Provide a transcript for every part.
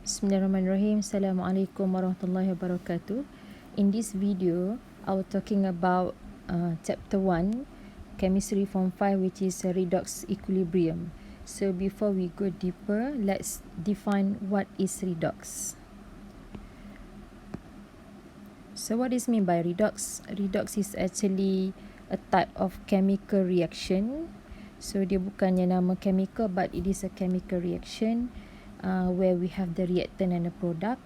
Bismillahirrahmanirrahim. Assalamualaikum warahmatullahi wabarakatuh. In this video, I will talking about chapter 1, chemistry form 5, which is redox equilibrium. So before we go deeper, let's define what is redox. So what is mean by redox? Redox is actually a type of chemical reaction. So dia bukannya nama chemical, but it is a chemical reaction where we have the reactant and the product,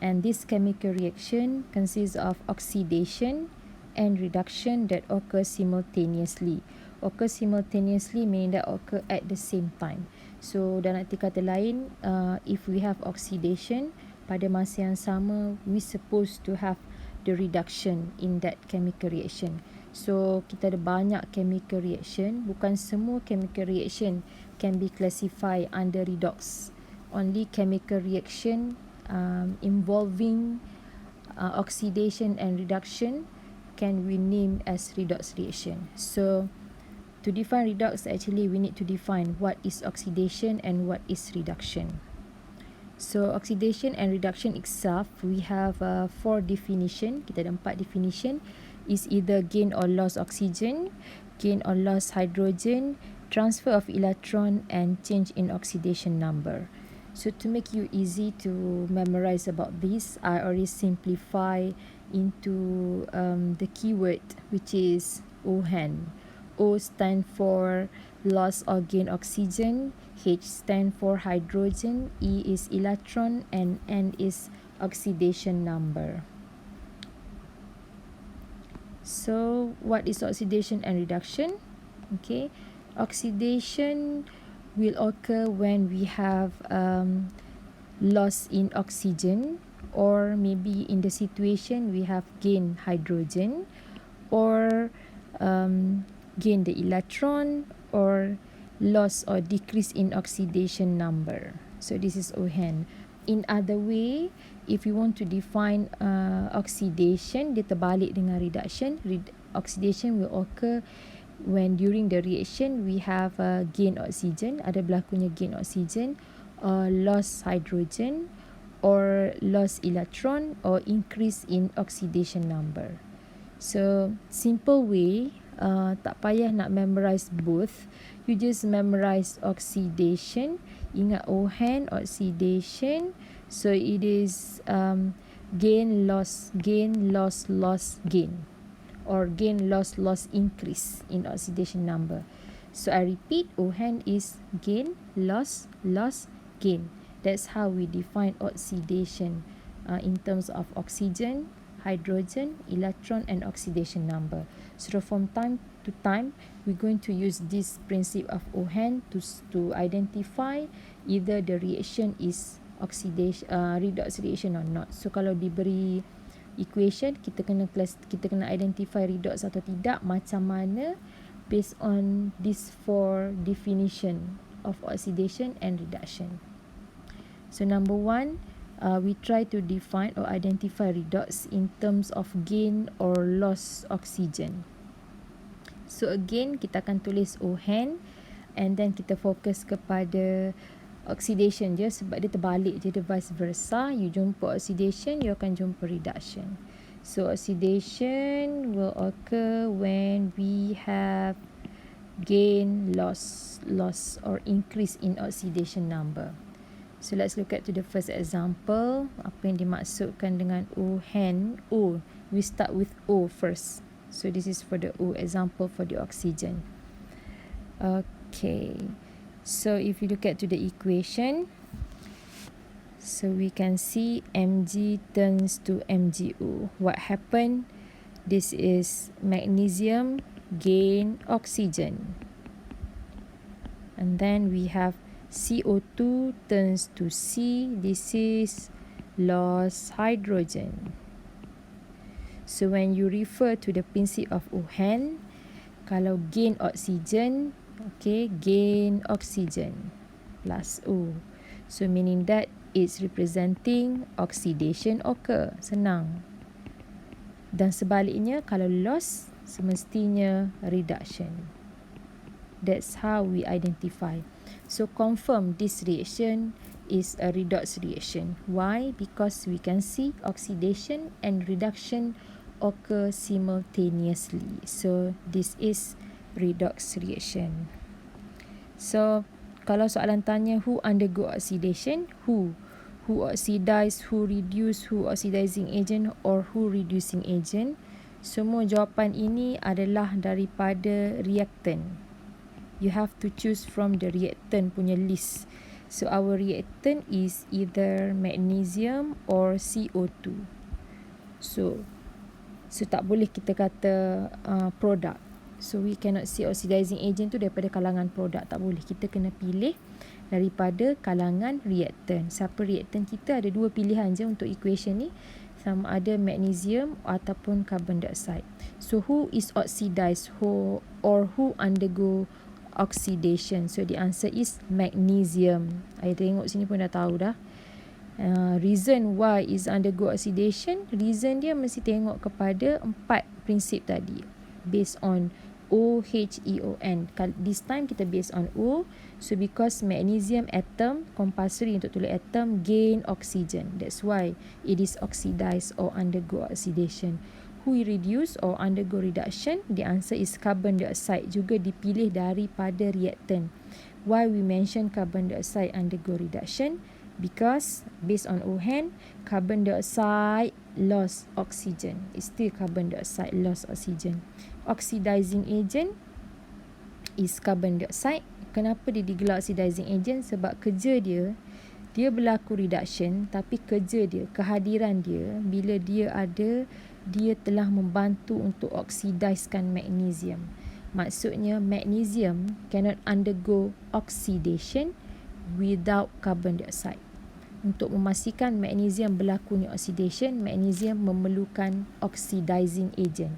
and this chemical reaction consists of oxidation and reduction that occur simultaneously. Occur simultaneously meaning that occur at the same time. So dalam arti kata lain, if we have oxidation, pada masa yang sama we supposed to have the reduction in that chemical reaction. So kita ada banyak chemical reaction, bukan semua chemical reaction can be classified under redox. Only chemical reaction involving oxidation and reduction can we name as redox reaction. So to define redox, actually we need to define what is oxidation and what is reduction. So oxidation and reduction itself, we have 4 definition. Kita ada 4 definition. Is either gain or loss oxygen, gain or loss hydrogen, transfer of electron, and change in oxidation number. So to make you easy to memorize about this, I already simplify into the keyword, which is OHAN. O stand for loss or gain oxygen, H stand for hydrogen, E is electron, and N is oxidation number. So what is oxidation and reduction? Okay, oxidation will occur when we have loss in oxygen, or maybe in the situation we have gain hydrogen, or gain the electron, or loss or decrease in oxidation number. So this is OHAN. In other way, if you want to define oxidation, dia terbalik dengan reduction. Oxidation will occur when during the reaction we have gain oxygen, ada berlakunya gain oxygen, or loss hydrogen, or loss electron, or increase in oxidation number. So simple way, tak payah nak memorize both, you just memorize oxidation. Ingat OHAN, oxidation. So it is gain, loss, loss, gain, or gain, loss, increase in oxidation number. So I repeat, OHAN is gain, loss, gain. That's how we define oxidation in terms of oxygen, hydrogen, electron, and oxidation number. So from time to time, we're going to use this principle of OHAN to identify either the reaction is oxidation, redox reaction or not. So kalau diberi equation, kita kena identify redox atau tidak, macam mana, based on these 4 definition of oxidation and reduction. So number 1, we try to define or identify redox in terms of gain or loss oxygen. So again, kita akan tulis OHAN, and then kita fokus kepada oxidation je, sebab dia terbalik je, dia vice versa. You jumpa oxidation, you akan jumpa reduction. So oxidation will occur when we have gain, loss, or increase in oxidation number. So let's look at to the first example. Apa yang dimaksudkan dengan OHAN? O, we start with O first. So this is for the O example for the oxygen. Okay, so if you look at to the equation, so we can see Mg turns to MgO. What happened? This is magnesium gain oxygen, and then we have CO2 turns to C. This is loss hydrogen. So when you refer to the principle of OHAN, kalau gain oxygen, okay, gain oxygen plus O. So meaning that it's representing oxidation occur. Senang. Dan sebaliknya, kalau loss, semestinya reduction. That's how we identify. So confirm this reaction is a redox reaction. Why? Because we can see oxidation and reduction occur simultaneously. So this is redox reaction. So kalau soalan tanya who undergo oxidation, who oxidize, who reduce, who oxidizing agent or who reducing agent, semua jawapan ini adalah daripada reactant. You have to choose from the reactant punya list. So our reactant is either magnesium or CO2. So tak boleh kita kata produk. So we cannot say oxidizing agent tu daripada kalangan produk. Tak boleh. Kita kena pilih daripada kalangan reactant. Siapa reactant kita, ada dua pilihan je untuk equation ni. Sama ada magnesium ataupun carbon dioxide. So who is oxidized or who undergo oxidation? So the answer is magnesium. Saya tengok sini pun dah tahu dah. Reason why is undergo oxidation, reason dia mesti tengok kepada 4 prinsip tadi. Based on O, H, E, O, N. This time kita based on O. So because magnesium atom, compulsory untuk tulis atom, gain oxygen. That's why it is oxidized or undergo oxidation. Who reduce or undergo reduction? The answer is carbon dioxide. Juga dipilih daripada reactant. Why we mention carbon dioxide undergo reduction? Because based on OHN, carbon dioxide lost oxygen. It's still carbon dioxide lost oxygen. Oxidizing agent is carbon dioxide. Kenapa dia digelar oxidizing agent? Sebab kerja dia berlaku reduction, tapi kerja dia, kehadiran dia, bila dia ada, dia telah membantu untuk oxidizekan magnesium. Maksudnya magnesium cannot undergo oxidation without carbon dioxide. Untuk memastikan magnesium berlakunya oxidation, magnesium memerlukan oxidizing agent.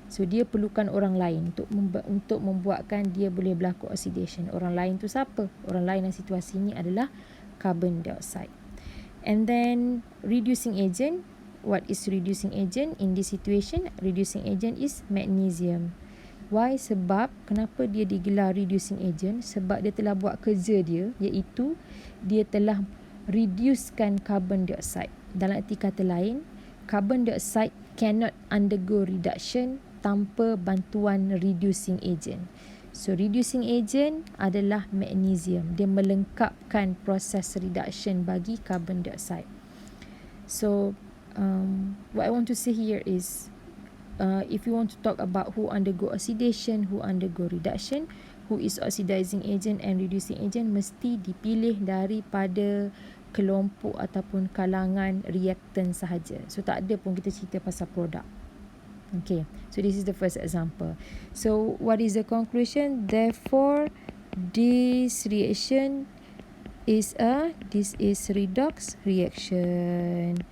So dia perlukan orang lain untuk membuatkan dia boleh berlaku oxidation. Orang lain tu siapa? Orang lain dalam situasi ini adalah carbon dioxide. And then reducing agent. What is reducing agent in this situation? Reducing agent is magnesium. Why? Sebab kenapa dia digelar reducing agent? Sebab dia telah buat kerja dia, iaitu dia telah reducekan carbon dioxide. Dalam arti kata lain, carbon dioxide cannot undergo reduction tanpa bantuan reducing agent. So reducing agent adalah magnesium. Dia melengkapkan proses reduction bagi carbon dioxide. So what I want to say here is, if you want to talk about who undergo oxidation, who undergo reduction, who is oxidizing agent and reducing agent, mesti dipilih daripada kelompok ataupun kalangan reactant sahaja. So tak ada pun kita cerita pasal produk. Okay, so this is the first example. So what is the conclusion? Therefore, this reaction is redox reaction.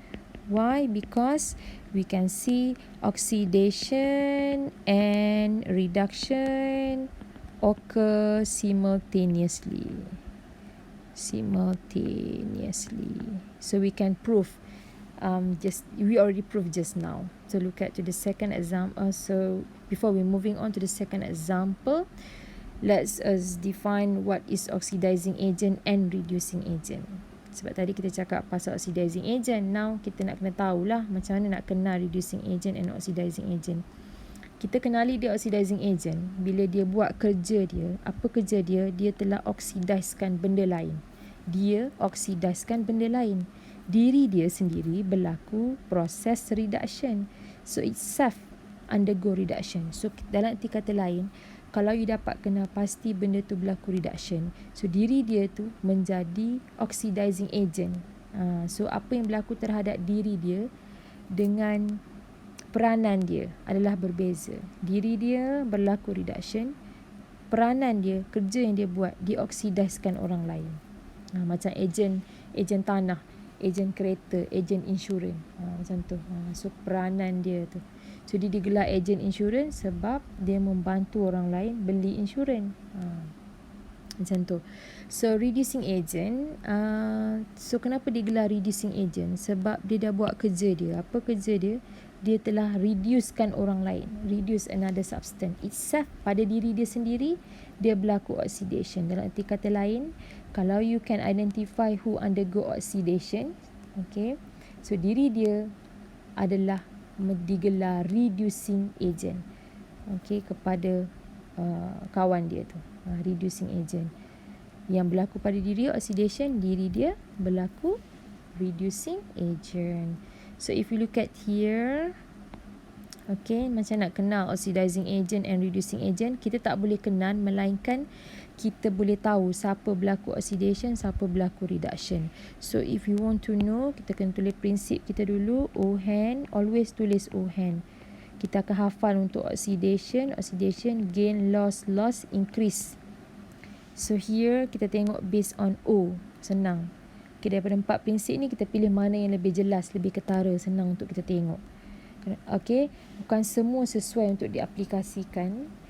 Why? Because we can see oxidation and reduction occur simultaneously. So we can prove we already proved just now. So look at to the second example. So before we moving on to the second example, let's define what is oxidizing agent and reducing agent. Sebab tadi kita cakap pasal oxidizing agent. Now kita nak kena tahulah macam mana nak kenal reducing agent and oxidizing agent. Kita kenali dia oxidizing agent bila dia buat kerja dia. Apa kerja dia? Dia telah oxidizekan benda lain. Diri dia sendiri berlaku proses reduction. So itself undergo reduction. So dalam arti kata lain, kalau you dapat kenal pasti benda tu berlaku reduction. So diri dia tu menjadi oxidizing agent. So apa yang berlaku terhadap diri dia dengan peranan dia adalah berbeza. Diri dia berlaku reduction. Peranan dia, kerja yang dia buat, dia oxidizekan orang lain. Macam ejen tanah, ejen kereta, ejen insurans, macam tu. So peranan dia tu. So dia digelar ejen insurans sebab dia membantu orang lain beli insurans. Macam tu. So reducing agent, so kenapa digelar reducing agent? Sebab dia dah buat kerja dia. Apa kerja dia? Dia telah reducekan orang lain, reduce another substance itself. Pada diri dia sendiri, dia berlaku oxidation. Dalam arti kata lain, Kalau you can identify who undergo oxidation, okay, so diri dia adalah digelar reducing agent, okay, kepada kawan dia tu, reducing agent. Yang berlaku pada diri oxidation, diri dia berlaku reducing agent. So if you look at here, okay, macam nak kenal oxidizing agent and reducing agent, kita tak boleh kenal melainkan kita boleh tahu siapa berlaku oxidation, siapa berlaku reduction. So if you want to know, kita kena tulis prinsip kita dulu. OHAN, always tulis OHAN. Kita akan hafal untuk oxidation, gain, loss, increase. So here kita tengok based on O, senang. Okay, daripada 4 prinsip ni kita pilih mana yang lebih jelas, lebih ketara, senang untuk kita tengok. Okay, bukan semua sesuai untuk diaplikasikan.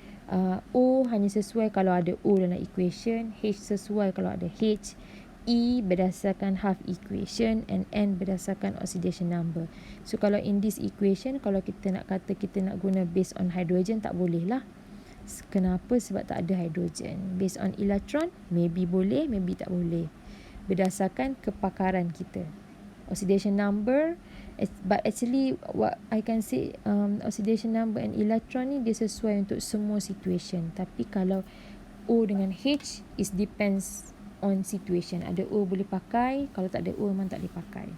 O hanya sesuai kalau ada O dalam equation, H sesuai kalau ada H, E berdasarkan half equation, and N berdasarkan oxidation number. So kalau in this equation, kalau kita nak kata kita nak guna based on hydrogen, tak boleh lah. Kenapa? Sebab tak ada hydrogen. Based on electron, maybe boleh, maybe tak boleh, berdasarkan kepakaran kita. Oxidation number, but actually what I can say, oxidation number and electron ni dia sesuai untuk semua situation. Tapi kalau O dengan H, it depends on situation. Ada O boleh pakai, kalau tak ada O memang tak boleh pakai.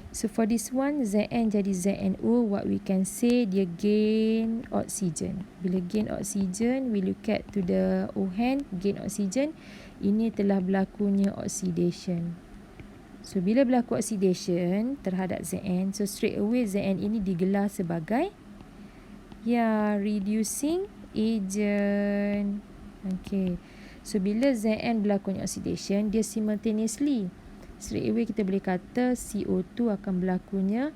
So for this one, Zn jadi ZnO, what we can say, dia gain oxygen. Bila gain oxygen, we look at to the OHAN, gain oxygen, ini telah berlakunya oxidation. So bila berlaku oxidation terhadap Zn, so straight away Zn ini digelar sebagai reducing agent. Okay, so bila Zn berlakunya oxidation, dia simultaneously, straight away kita boleh kata CO2 akan berlakunya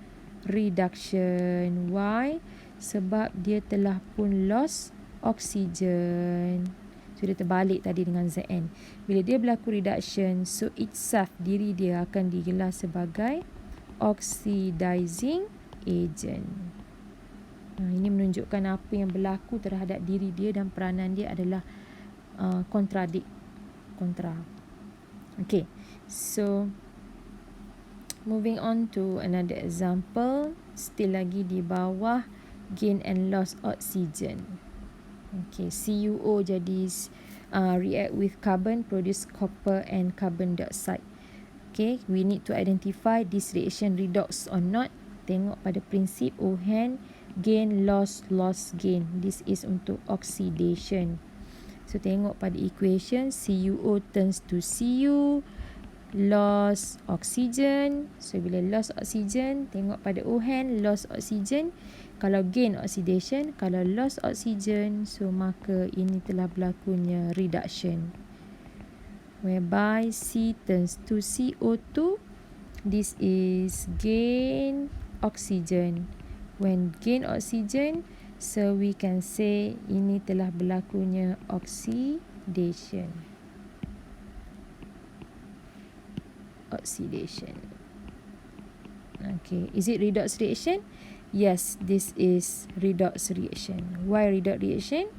reduction. Why? Sebab dia telah pun lost oxygen. So dia terbalik tadi dengan Zn. Bila dia berlaku reduction, so itself, diri dia akan digelar sebagai oxidizing agent. Ini menunjukkan apa yang berlaku terhadap diri dia dan peranan dia adalah kontra. Okay, so moving on to another example, still lagi di bawah gain and loss oxygen. Okay, CuO jadi react with carbon, produce copper and carbon dioxide. Okay, we need to identify this reaction redox or not. Tengok pada prinsip OHAN, gain, loss, gain. This is untuk oxidation. So tengok pada equation, CuO turns to Cu, loss oxygen. So bila loss oxygen, tengok pada OHAN, loss oxygen. Kalau gain oxidation, kalau loss oxygen, so maka ini telah berlakunya reduction, whereby C turns to CO2. This is gain oxygen. When gain oxygen, so we can say ini telah berlakunya oxidation. Okay, is it redox reaction? Yes, this is redox reaction. Why redox reaction?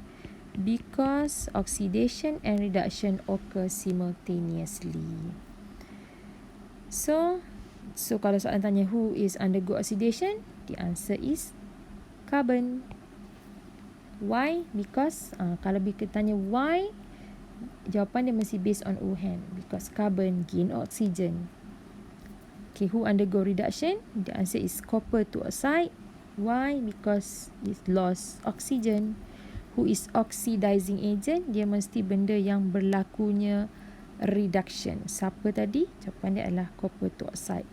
Because oxidation and reduction occur simultaneously. So kalau soalan tanya who is undergo oxidation, the answer is carbon. Why? Because kalau kita tanya why, jawapan dia mesti based on OHAN. Because carbon gain oxygen. Okay, who undergo reduction? The answer is copper to oxide. Why? Because it lost oxygen. Who is oxidizing agent? Dia mesti benda yang berlakunya reduction. Siapa tadi? Jawapan dia adalah copper to oxide.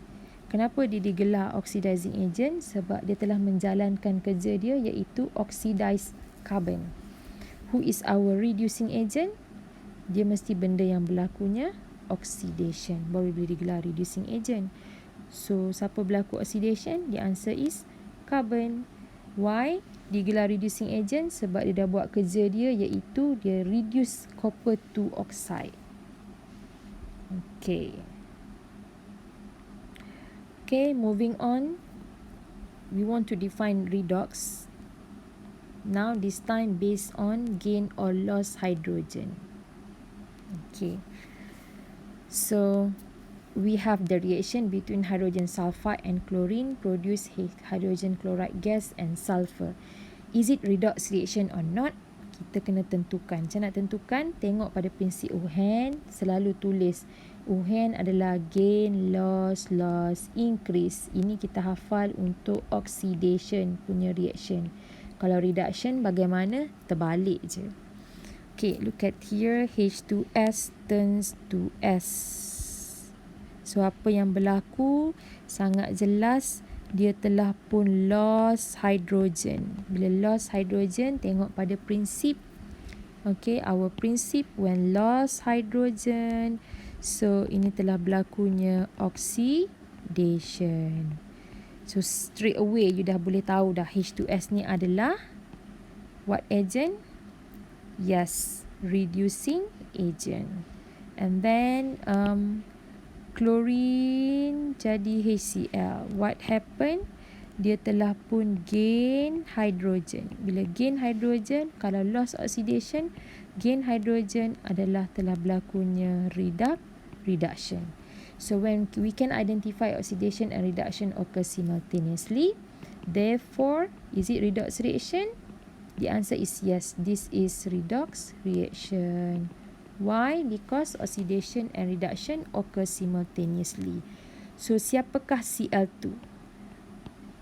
Kenapa dia digelar oxidizing agent? Sebab dia telah menjalankan kerja dia, iaitu oxidize carbon. Who is our reducing agent? Dia mesti benda yang berlakunya oxidation, baru boleh digelar reducing agent. So siapa berlaku oxidation? The answer is carbon. Why digelar reducing agent? Sebab dia dah buat kerja dia, iaitu dia reduce copper to oxide. Okay, moving on, we want to define redox. Now this time based on gain or loss hydrogen. Okay, So we have the reaction between hydrogen sulfide and chlorine produce hydrogen chloride gas and sulfur. Is it redox reaction or not? Kita kena tentukan. Macam nak tentukan, tengok pada prinsip Owen, selalu tulis Owen adalah gain, loss, increase. Ini kita hafal untuk oxidation punya reaction. Kalau reduction bagaimana? Terbalik je. Okay, look at here. H2S turns to S. So, apa yang berlaku? Sangat jelas, dia telah pun lost hydrogen. Bila lost hydrogen, tengok pada prinsip. Okay, our prinsip when lost hydrogen. So, ini telah berlakunya oxidation. So, straight away you dah boleh tahu dah H2S ni adalah what agent? Yes, reducing agent. And then, chlorine jadi HCl. What happened? Dia telah pun gain hydrogen. Bila gain hydrogen, kalau loss oxidation, gain hydrogen adalah telah berlakunya reduction. So when we can identify oxidation and reduction occur simultaneously, therefore, is it redox reaction? The answer is yes. This is redox reaction. Why? Because oxidation and reduction occur simultaneously. So, siapakah Cl2?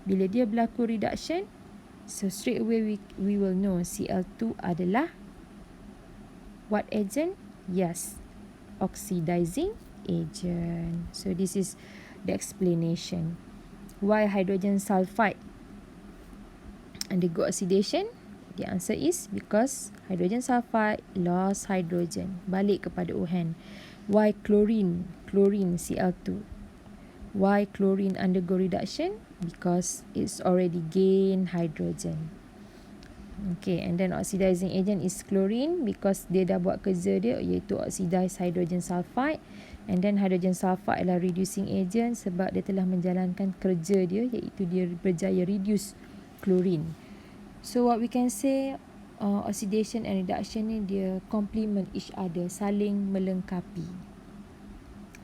Bila dia berlaku reduction, so straight away we will know Cl2 adalah what agent? Yes, oxidizing agent. So, this is the explanation. Why hydrogen sulfide undergo oxidation? The answer is because hydrogen sulfide lost hydrogen. Balik kepada Owen. Why chlorine Cl2? Why chlorine undergo reduction? Because it's already gain hydrogen. Okay, and then oxidizing agent is chlorine because dia dah buat kerja dia iaitu oxidize hydrogen sulfide. And then hydrogen sulfide adalah reducing agent sebab dia telah menjalankan kerja dia iaitu dia berjaya reduce chlorine. So what we can say, oxidation and reduction ni dia complement each other, saling melengkapi.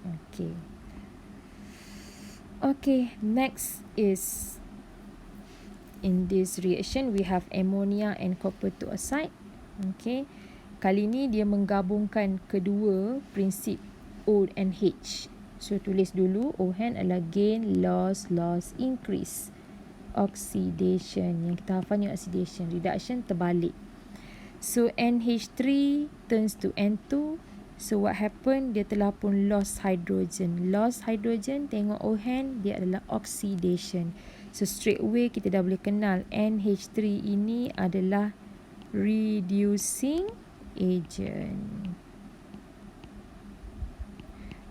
Okay. Okay, next is in this reaction we have ammonia and copper 2 oxide. Okay. Kali ni dia menggabungkan kedua prinsip O and H. So tulis dulu ON adalah gain, loss, increase. Oxidation, yang kita hafal ni oxidation. Reduction terbalik. So NH3 turns to N2. So what happened? Dia telah pun lost hydrogen. Lost hydrogen, tengok ON, dia adalah oxidation. So straight away kita dah boleh kenal NH3 ini adalah reducing agent.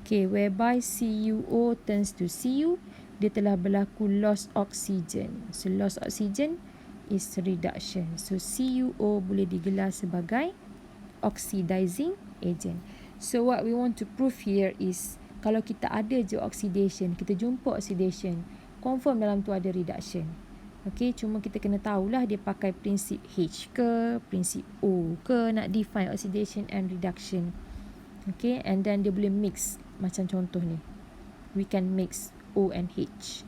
Okay, whereby CuO turns to Cu, dia telah berlaku loss oxygen. So loss oxygen is reduction. So CuO boleh digelar sebagai oxidizing agent. So what we want to prove here is kalau kita ada je oxidation, kita jumpa oxidation, confirm dalam tu ada reduction. Okay, cuma kita kena tahulah dia pakai prinsip H ke, prinsip O ke nak define oxidation and reduction. Okay, and then dia boleh mix macam contoh ni. We can mix O and H.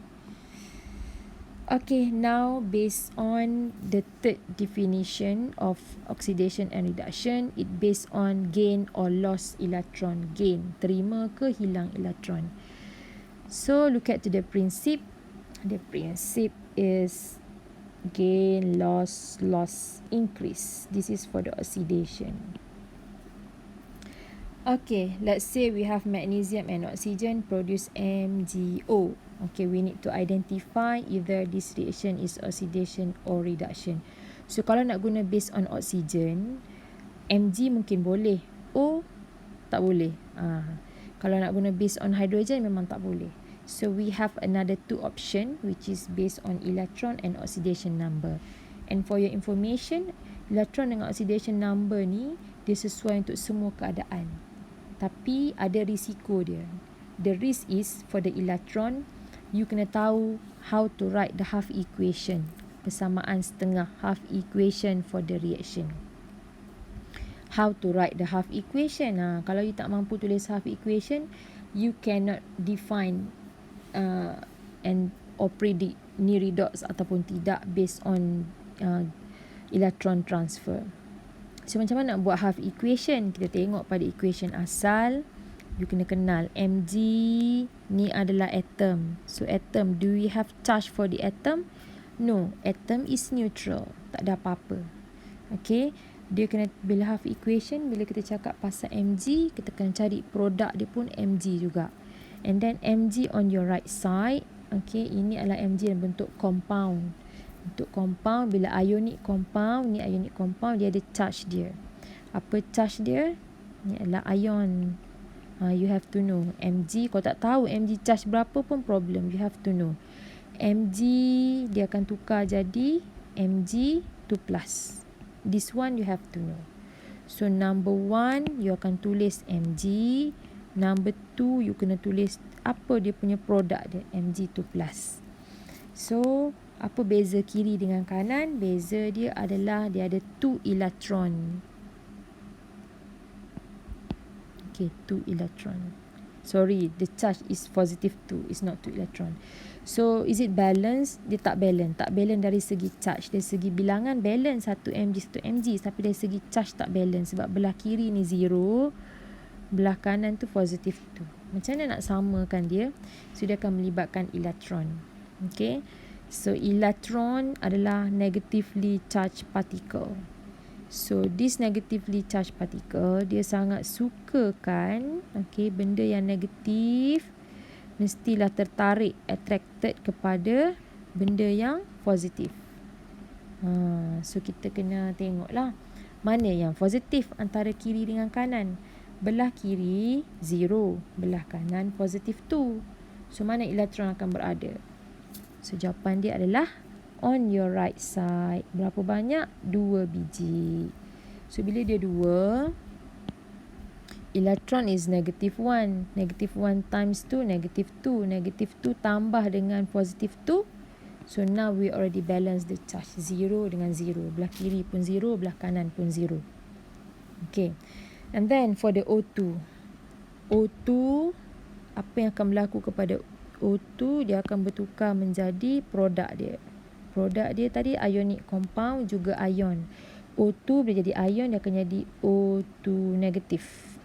Okay, now based on the third definition of oxidation and reduction, it based on gain or loss electron. Gain, terima ke hilang electron. So look at the principle. The principle is gain, loss, increase. This is for the oxidation. Okay, let's say we have magnesium and oxygen produce MgO. Okay, we need to identify either this reaction is oxidation or reduction. So, kalau nak guna based on oxygen, Mg mungkin boleh. O, tak boleh. Kalau nak guna based on hydrogen, memang tak boleh. So, we have another two option which is based on electron and oxidation number. And for your information, electron dengan oxidation number ni, dia sesuai untuk semua keadaan. Tapi ada risiko dia. The risk is for the electron, you kena tahu how to write the half equation. Persamaan setengah half equation for the reaction. how to write the half equation. Kalau you tak mampu tulis half equation, you cannot define and or predict ni redox ataupun tidak based on electron transfer. So macam mana nak buat half equation? Kita tengok pada equation asal. You kena kenal Mg ni adalah atom. So atom, do we have charge for the atom? No, atom is neutral. Tak ada apa-apa. Okay, dia kena, bila half equation, bila kita cakap pasal Mg, kita kena cari produk dia pun Mg juga. And then Mg on your right side, okay, ini adalah Mg dalam bentuk compound. Untuk compound, bila ionic compound, ni ionic compound, dia ada charge dia. Apa charge dia? Ni adalah ion. You have to know Mg. Kalau tak tahu Mg charge berapa pun problem, you have to know. Mg dia akan tukar jadi Mg2+. This one you have to know. So number 1 you akan tulis Mg. Number 2 you kena tulis apa dia punya produk dia, Mg2+. So apa beza kiri dengan kanan? Beza dia adalah dia ada 2 elektron. Okay, 2 electron. Sorry, the charge is positive 2, is not 2 electron. So, is it balance? Dia tak balance. Tak balance dari segi charge. Dari segi bilangan balance 1 mg, 1 mg. Tapi dari segi charge tak balance. Sebab belah kiri ni 0, belah kanan tu positive 2. Macam mana nak samakan dia? So, dia akan melibatkan elektron. Okay. So, elektron adalah negatively charged particle. So, this negatively charged particle, dia sangat sukakan, okay, benda yang negatif mestilah tertarik, attracted kepada benda yang positif. So, kita kena tengoklah mana yang positif antara kiri dengan kanan. Belah kiri 0, belah kanan positif 2. So, mana elektron akan berada? So, jawapan dia adalah on your right side. Berapa banyak? 2 biji. So, bila dia 2, electron is negative 1. Negative 1 times 2, negative 2. Negative 2 tambah dengan positive 2. So, now we already balance the charge. 0 dengan 0. Belah kiri pun 0, belah kanan pun 0. Okay. And then, for the O2. O2, apa yang akan berlaku kepada O2? Dia akan bertukar menjadi produk dia. Produk dia tadi ionic compound juga ion. O2 boleh jadi ion, dia akan jadi O2 negatif.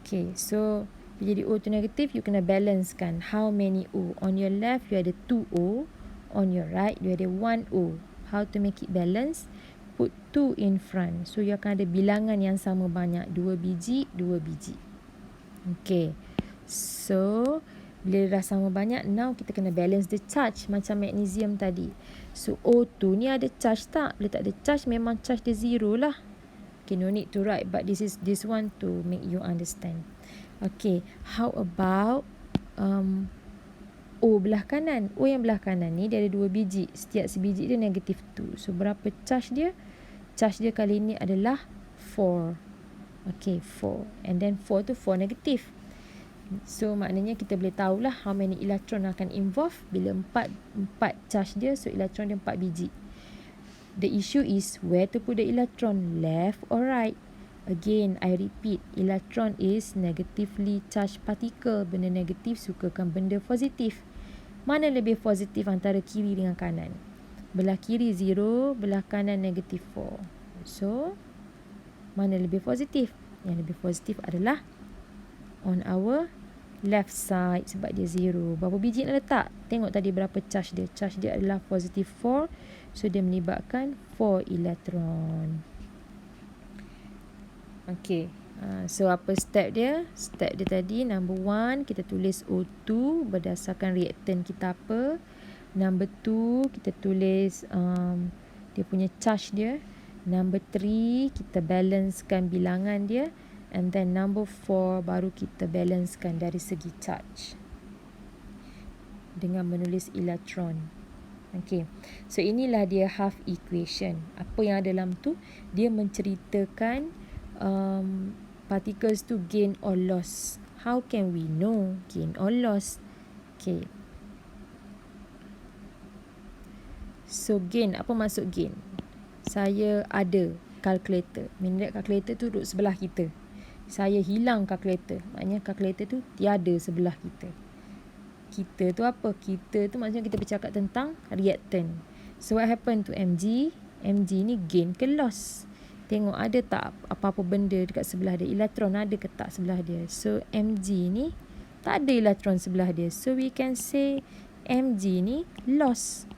Okay, so bila jadi O2 negatif, you kena balancekan how many O. On your left, you ada 2O. On your right, you ada 1O. How to make it balance? Put 2 in front. So, you akan ada bilangan yang sama banyak. 2 biji, 2 biji. Okay, so bila dah sama banyak, now kita kena balance the charge macam magnesium tadi. So, O2 ni ada charge tak? Bila tak ada charge, memang charge dia 0 lah. Okay, no need to write, but this one to make you understand. Okay, how about O belah kanan? O yang belah kanan ni, dia ada 2 biji. Setiap sebiji dia negatif 2. So, berapa charge dia? Charge dia kali ni adalah 4. Okay, 4. And then 4 tu 4 negatif. So, maknanya kita boleh tahulah how many elektron akan involve. Bila 4 charge dia, so elektron dia 4 biji. The issue is where to put the electron, left or right. Again, I repeat, electron is negatively charged particle. Benda negatif sukakan benda positif. Mana lebih positif antara kiri dengan kanan? Belah kiri 0, belah kanan negatif 4. So, mana lebih positif? Yang lebih positif adalah on our left side sebab dia 0. Berapa biji nak letak? Tengok tadi berapa charge dia. Charge dia adalah positif 4. So, dia melibatkan 4 elektron. Okay. So, apa step dia? Step dia tadi, number 1, kita tulis O2 berdasarkan reaktan kita apa. Number 2, kita tulis dia punya charge dia. Number 3, kita balancekan bilangan dia. And then number 4, baru kita balancekan dari segi charge dengan menulis elektron. Okay, so inilah dia half equation. Apa yang ada dalam tu, dia menceritakan particles tu gain or loss. How can we know gain or loss? Okay, so gain, apa maksud gain? Saya ada calculator. Minute calculator tu duduk sebelah kita. Saya hilang calculator. Maknanya calculator tu tiada sebelah kita. Kita tu apa? Kita tu maksudnya kita bercakap tentang reactant. So what happened to Mg? Mg ni gain ke loss? Tengok ada tak apa-apa benda dekat sebelah dia. Elektron ada ke tak sebelah dia. So Mg ni tak ada elektron sebelah dia. So we can say Mg ni loss.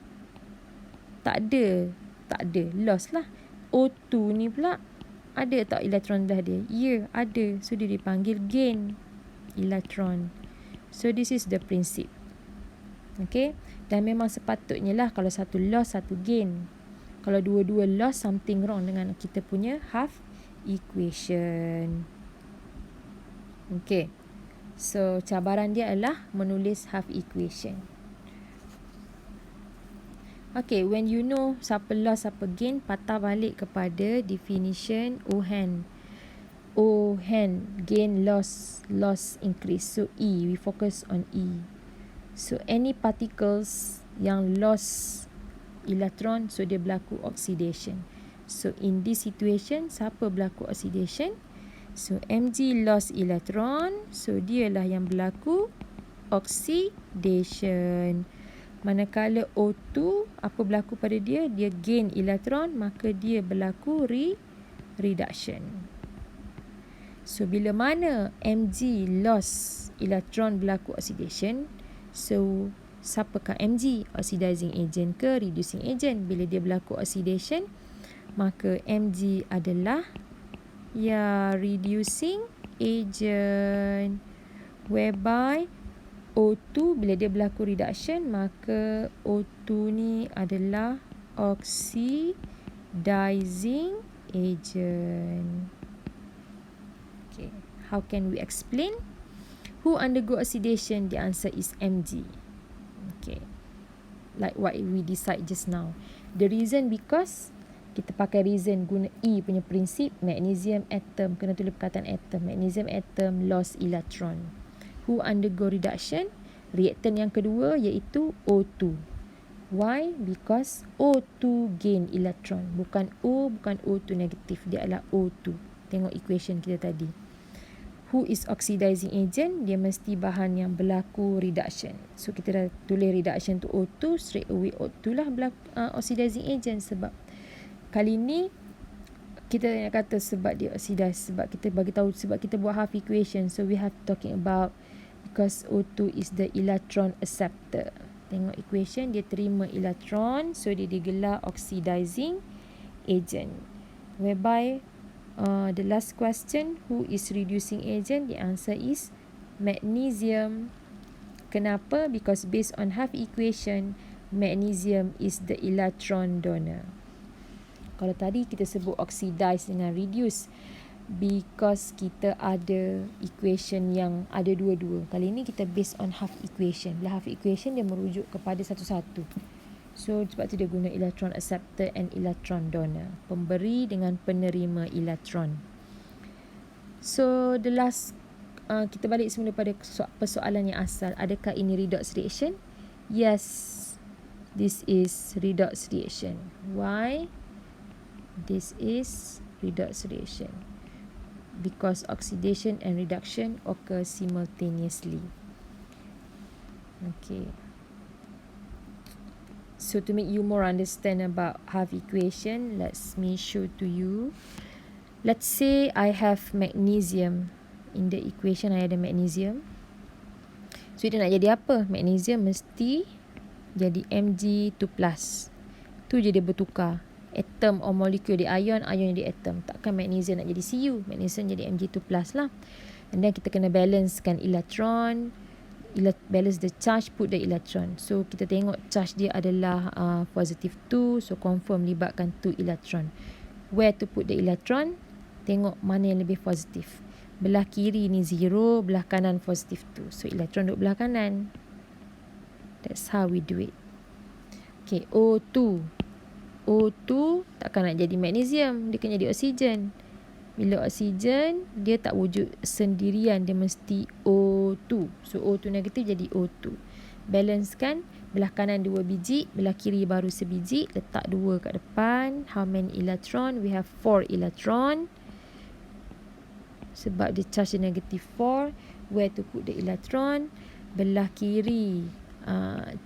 Tak ada. Loss lah. O2 ni pula ada tak elektron sebelah dia? Ya, ada. So dia dipanggil gain elektron. So this is the principle. Okay. Dan memang sepatutnya lah kalau satu loss, satu gain. Kalau dua-dua loss, something wrong dengan kita punya half equation. Okay. So cabaran dia adalah menulis half equation. Okay, when you know siapa loss, siapa gain, patah balik kepada definition O-hand. O-hand, gain, loss, increase. So E, we focus on E. So any particles yang loss electron, so dia berlaku oxidation. So in this situation, siapa berlaku oxidation? So Mg lost electron, so dialah yang berlaku oxidation. Manakala O2, apa berlaku pada dia? Dia gain elektron, maka dia berlaku reduction. So bila mana Mg loss elektron berlaku oxidation, so siapakah Mg? Oxidizing agent ke reducing agent? Bila dia berlaku oxidation, maka Mg adalah reducing agent, whereby O2 bila dia berlaku reduction, maka O2 ni adalah oxidizing agent. Okay, how can we explain? Who undergo oxidation? The answer is Mg. Okay, like what we decide just now. The reason because kita pakai reason guna E punya prinsip, magnesium atom, kena tulis perkataan atom. Magnesium atom lost electron. Who undergo reduction? Reaktan yang kedua iaitu O2. Why? Because O2 gain electron. Bukan O2 negatif. Dia adalah O2. Tengok equation kita tadi. Who is oxidizing agent? Dia mesti bahan yang berlaku reduction. So kita dah tulis reduction to O2. Straight away O2 lah berlaku oxidizing agent. Sebab kali ni kita nak kata sebab dia oxidize, sebab kita bagi tahu, sebab kita buat half equation. So we have talking about because O2 is the electron acceptor. Tengok equation, dia terima elektron, so dia digelar oxidizing agent. Whereby the last question, who is reducing agent? The answer is magnesium. Kenapa? Because based on half equation, magnesium is the electron donor. Kalau tadi kita sebut oxidize dengan reduce, because kita ada equation yang ada dua-dua. Kali ini kita based on half equation. Bila half equation dia merujuk kepada satu-satu. So sebab tu dia guna electron acceptor and electron donor. Pemberi dengan penerima elektron. So the last, kita balik semula pada persoalan yang asal. Adakah ini redox reaction? Yes, this is redox reaction. Why? This is redox reaction because oxidation and reduction occur simultaneously. Okay. So to make you more understand about half equation, let me show to you. Let's say I have magnesium. In the equation I ada magnesium. So dia nak jadi apa? Magnesium mesti jadi Mg2+. Tu je dia bertukar. Atom or molecule di ion, ion jadi atom. Takkan magnesium nak jadi Cu, magnesium jadi Mg2+ lah. And then kita kena balancekan elektron, balance the charge, put the electron. So kita tengok charge dia adalah positive 2, so confirm libatkan 2 electron. Where to put the electron? Tengok mana yang lebih positif. Belah kiri ni 0, belah kanan positive 2. So elektron duduk belah kanan. That's how we do it. Okay, O2 takkan nak jadi magnesium, dia kena jadi oksigen. Bila oksigen, dia tak wujud sendirian, dia mesti O O2. So O2 negatif jadi O2. Balancekan, belah kanan 2 biji, belah kiri baru sebiji, letak 2 kat depan. How many electron? We have 4 electron. Sebab dia charge dia negatif 4. Where to put the electron? Belah kiri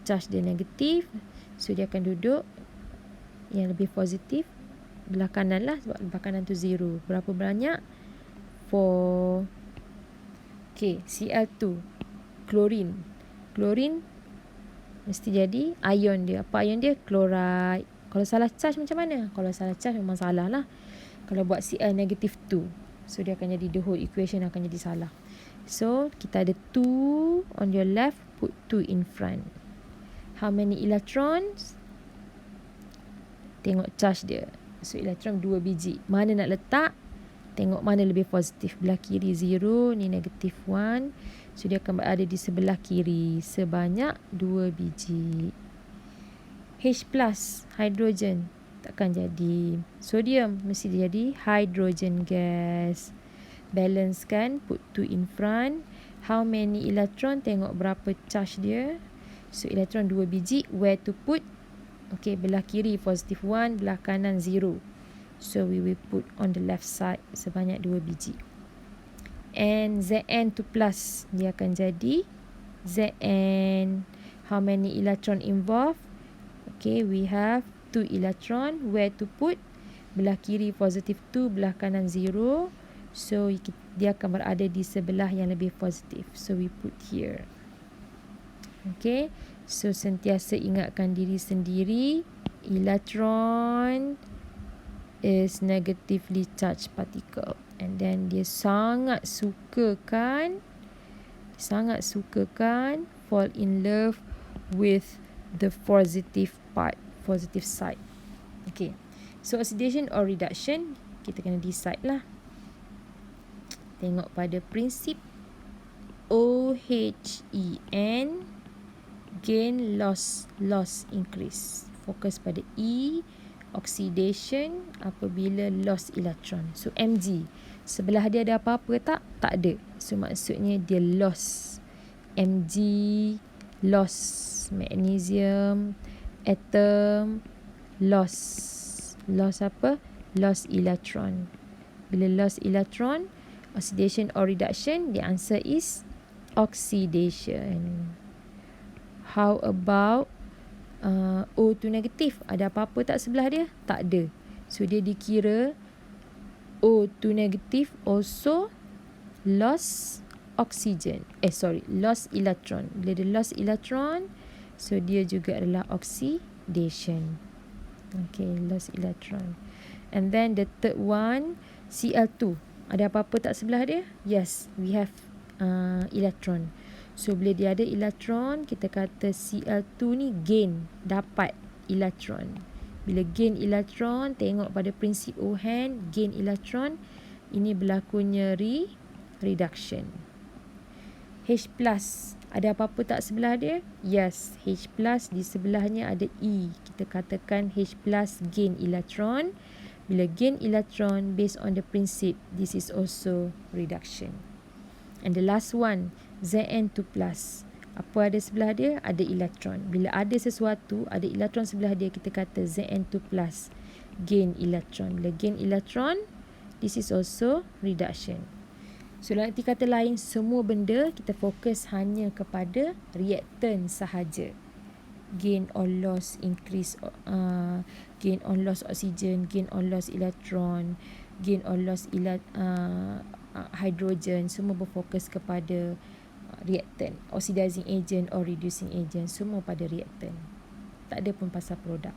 charge dia negatif. So dia akan duduk yang lebih positif. Belah kanan lah, sebab belah kanan tu 0. Berapa banyak? 4. Okay, Cl2. Klorin. Klorin mesti jadi ion dia. Apa ion dia? Chloride. Kalau salah charge macam mana? Kalau salah charge memang salah lah. Kalau buat Cl negatif 2. So dia akan jadi, the whole equation akan jadi salah. So kita ada 2 on your left, put 2 in front. How many electrons? Tengok charge dia. So elektron 2 biji. Mana nak letak? Tengok mana lebih positif. Belah kiri 0, ni negatif 1. So dia akan berada di sebelah kiri sebanyak 2 biji. H plus, hydrogen, takkan jadi. Sodium mesti jadi hydrogen gas. Balancekan, put 2 in front. How many electron? Tengok berapa charge dia. So elektron 2 biji. Where to put? Okay, belah kiri positif 1, belah kanan 0. So we will put on the left side sebanyak 2 biji. And Zn2 plus, dia akan jadi Zn. How many electron involved? Okay, we have 2 electron. Where to put? Belah kiri positif 2, belah kanan 0. So dia akan berada di sebelah yang lebih positif. So we put here. Okay, so sentiasa ingatkan diri sendiri, electron is negatively charged particle. And then dia sangat sukakan fall in love with the positive part, positive side. Okay, so oxidation or reduction, kita kena decide lah. Tengok pada prinsip OHEN, gain, loss, increase. Fokus pada E, oxidation apabila loss electron. So Mg, sebelah dia ada apa-apa tak? Tak ada. So maksudnya dia loss. Mg, loss magnesium, atom, loss. Loss apa? Loss electron. Bila loss electron, oxidation or reduction, the answer is oxidation. How about O2 negatif? Ada apa-apa tak sebelah dia? Tak ada. So dia dikira O2 negatif also loss oxygen. Loss electron. Bila dia loss electron, so dia juga adalah oxidation. Okay, loss electron. And then the third one, Cl2. Ada apa-apa tak sebelah dia? Yes, we have electron. So bila dia ada elektron, kita kata Cl2 ni gain, dapat elektron. Bila gain elektron, tengok pada prinsip OHEN, gain elektron, ini berlakunya reduction. H plus, ada apa-apa tak sebelah dia? Yes, H plus di sebelahnya ada E. Kita katakan H plus gain elektron. Bila gain elektron, based on the principle, this is also reduction. And the last one, Zn2 plus. Apa ada sebelah dia? Ada elektron. Bila ada sesuatu, ada elektron sebelah dia, kita kata Zn2 plus. Gain elektron. Bila gain elektron, this is also reduction. So nanti kata lain, semua benda kita fokus hanya kepada reactant sahaja. Gain or loss, increase, gain or loss oxygen, gain or loss electron, gain or loss hydrogen, semua berfokus kepada reactant, oxidizing agent or reducing agent, semua pada reactant. Tak ada pun pasal produk.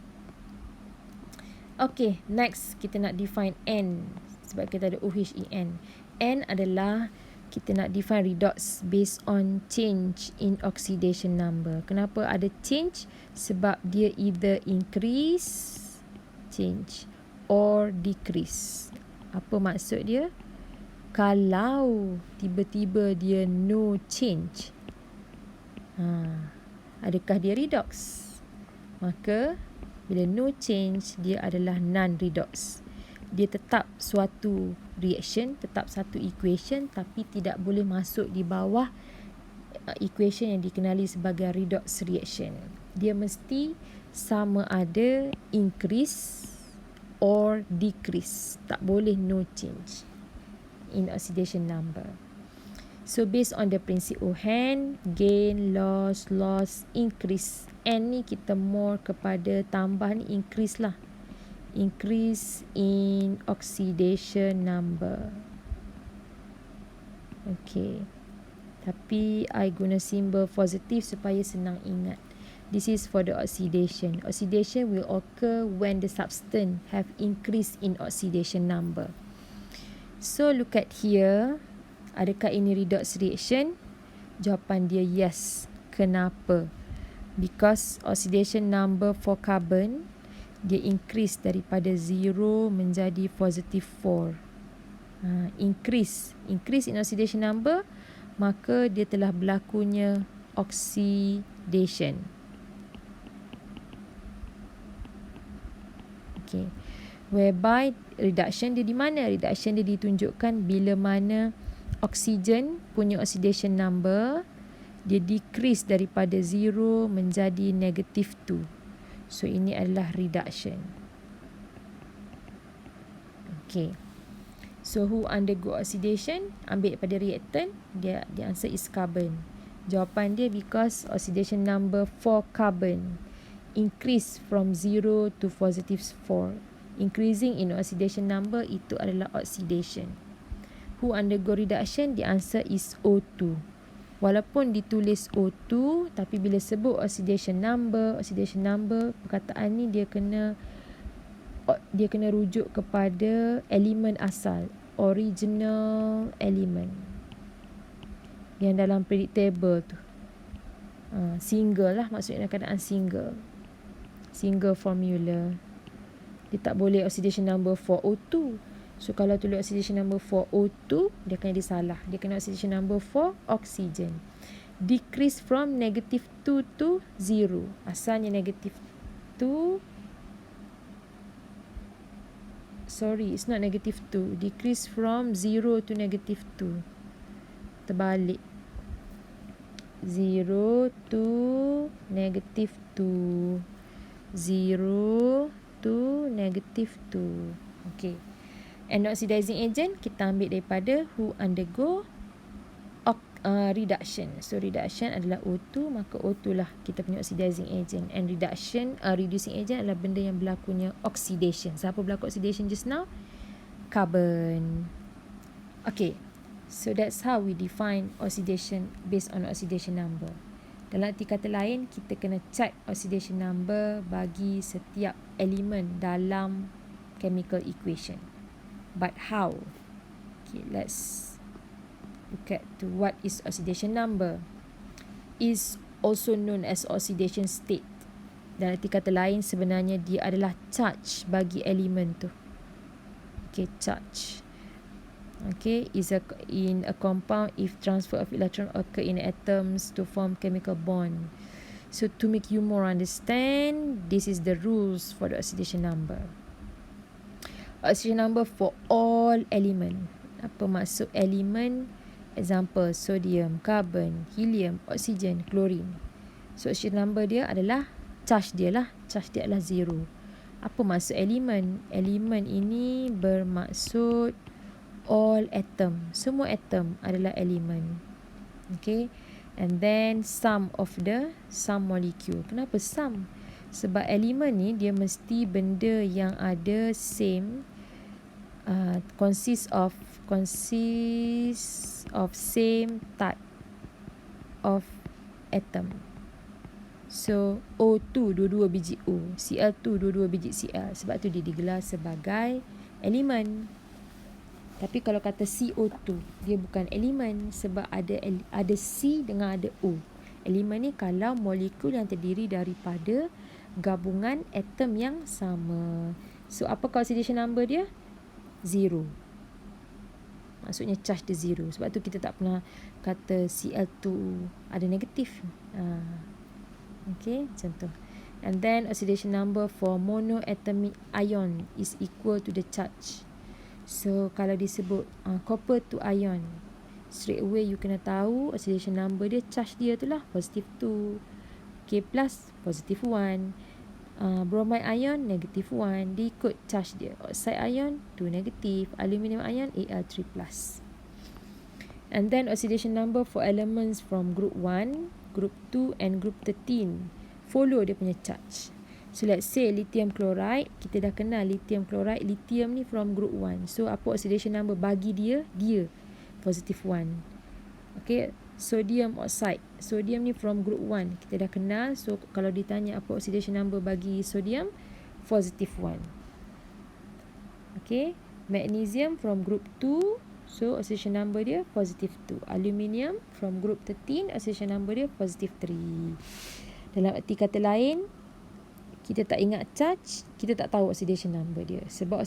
Okay, next kita nak define N, sebab kita ada OHEN. N adalah kita nak define redox based on change in oxidation number. Kenapa ada change? Sebab dia either increase, change, or decrease. Apa maksud dia? Kalau tiba-tiba dia no change, adakah dia redox? Maka bila no change, dia adalah non-redox. Dia tetap suatu reaction, tetap satu equation, tapi tidak boleh masuk di bawah equation yang dikenali sebagai redox reaction. Dia mesti sama ada increase or decrease. Tak boleh no change in oxidation number. So based on the principle hand, gain, loss, increase. N ni kita more kepada tambah ni increase lah. Increase in oxidation number. Okay. Tapi I guna simbol positif supaya senang ingat. This is for the oxidation. Oxidation will occur when the substance have increase in oxidation number. So look at here. Adakah ini redox reaction? Jawapan dia yes. Kenapa? Because oxidation number for carbon, dia increase daripada 0 menjadi positive 4. Increase in oxidation number, maka dia telah berlakunya oxidation. Okay. Whereby reduction dia di mana? Reduction dia ditunjukkan bila mana oksigen punya oxidation number dia decrease daripada 0 menjadi negative 2. So ini adalah reduction. Okay. So who undergo oxidation? Ambil daripada reactant, dia answer is carbon. Jawapan dia because oxidation number for carbon increase from 0 to positive 4. Increasing in oxidation number itu adalah oxidation. Who undergo reduction? The answer is O2. Walaupun ditulis O2, tapi bila sebut oxidation number, perkataan ni dia kena rujuk kepada elemen asal, original element yang dalam periodic table tu. Single lah, maksudnya keadaan single formula. Dia tak boleh oxidation number for O2. So kalau tulis oxidation number for O2, dia kena disalah. Dia kena oxidation number for oxygen. Decrease from negative 2 to 0. Asalnya negative 2. Sorry, it's not negative 2. Decrease from 0 to negative 2. Terbalik. 0 to negative 2. 0 to negative 2. Okay. And oxidizing agent kita ambil daripada who undergo reduction. So reduction adalah O2, maka O2 lah kita punya oxidizing agent. And reducing agent adalah benda yang berlakunya oxidation. Siapa berlaku oxidation just now? Carbon. Okay. So that's how we define oxidation based on oxidation number. Dalam arti kata lain, kita kena check oxidation number bagi setiap elemen dalam chemical equation. But how? Okay, let's look at to what is oxidation number. Is also known as oxidation state. Dalam arti kata lain, sebenarnya dia adalah charge bagi elemen tu. Okay, charge. Okay, is in a compound if transfer of electron occur in atoms to form chemical bond. So to make you more understand, this is the rules for the oxidation number. Oxidation number for all element. Apa maksud elemen? Example, sodium, carbon, helium, oksigen, chlorine. So oxidation number dia adalah charge dia lah. Charge dia adalah 0. Apa maksud elemen? Elemen ini bermaksud all atom. Semua atom adalah elemen. Okay. And then sum molecule. Kenapa sum? Sebab elemen ni dia mesti benda yang ada same, consists of same type of atom. So O2 dua-dua biji O, Cl2 dua-dua biji Cl. Sebab tu dia digelar sebagai elemen. Tapi kalau kata CO2, dia bukan elemen sebab ada C dengan ada O. Elemen ni kalau molekul yang terdiri daripada gabungan atom yang sama. So apa oxidation number dia? 0. Maksudnya charge dia 0. Sebab tu kita tak pernah kata Cl2 ada negatif. Okay, macam tu. And then oxidation number for monoatomic ion is equal to the charge. So kalau disebut copper to ion, straight away you kena tahu oxidation number dia, charge dia tu lah positive 2. K plus positive 1. Bromide ion negative 1. Dia ikut charge dia. Oxide ion 2 negative. Aluminium ion Al3 plus. And then oxidation number for elements from group 1, group 2 and group 13 follow dia punya charge. So let's say lithium chloride, kita dah kenal lithium chloride, lithium ni from group 1. So apa oxidation number bagi dia? Dia positive 1. Okay, sodium oxide. Sodium ni from group 1. Kita dah kenal. So kalau ditanya apa oxidation number bagi sodium, positive 1. Okay, magnesium from group 2. So oxidation number dia positive 2. Aluminium from group 13, oxidation number dia positive 3. Dalam erti kata lain, kita tak ingat charge, kita tak tahu oxidation number dia. Sebab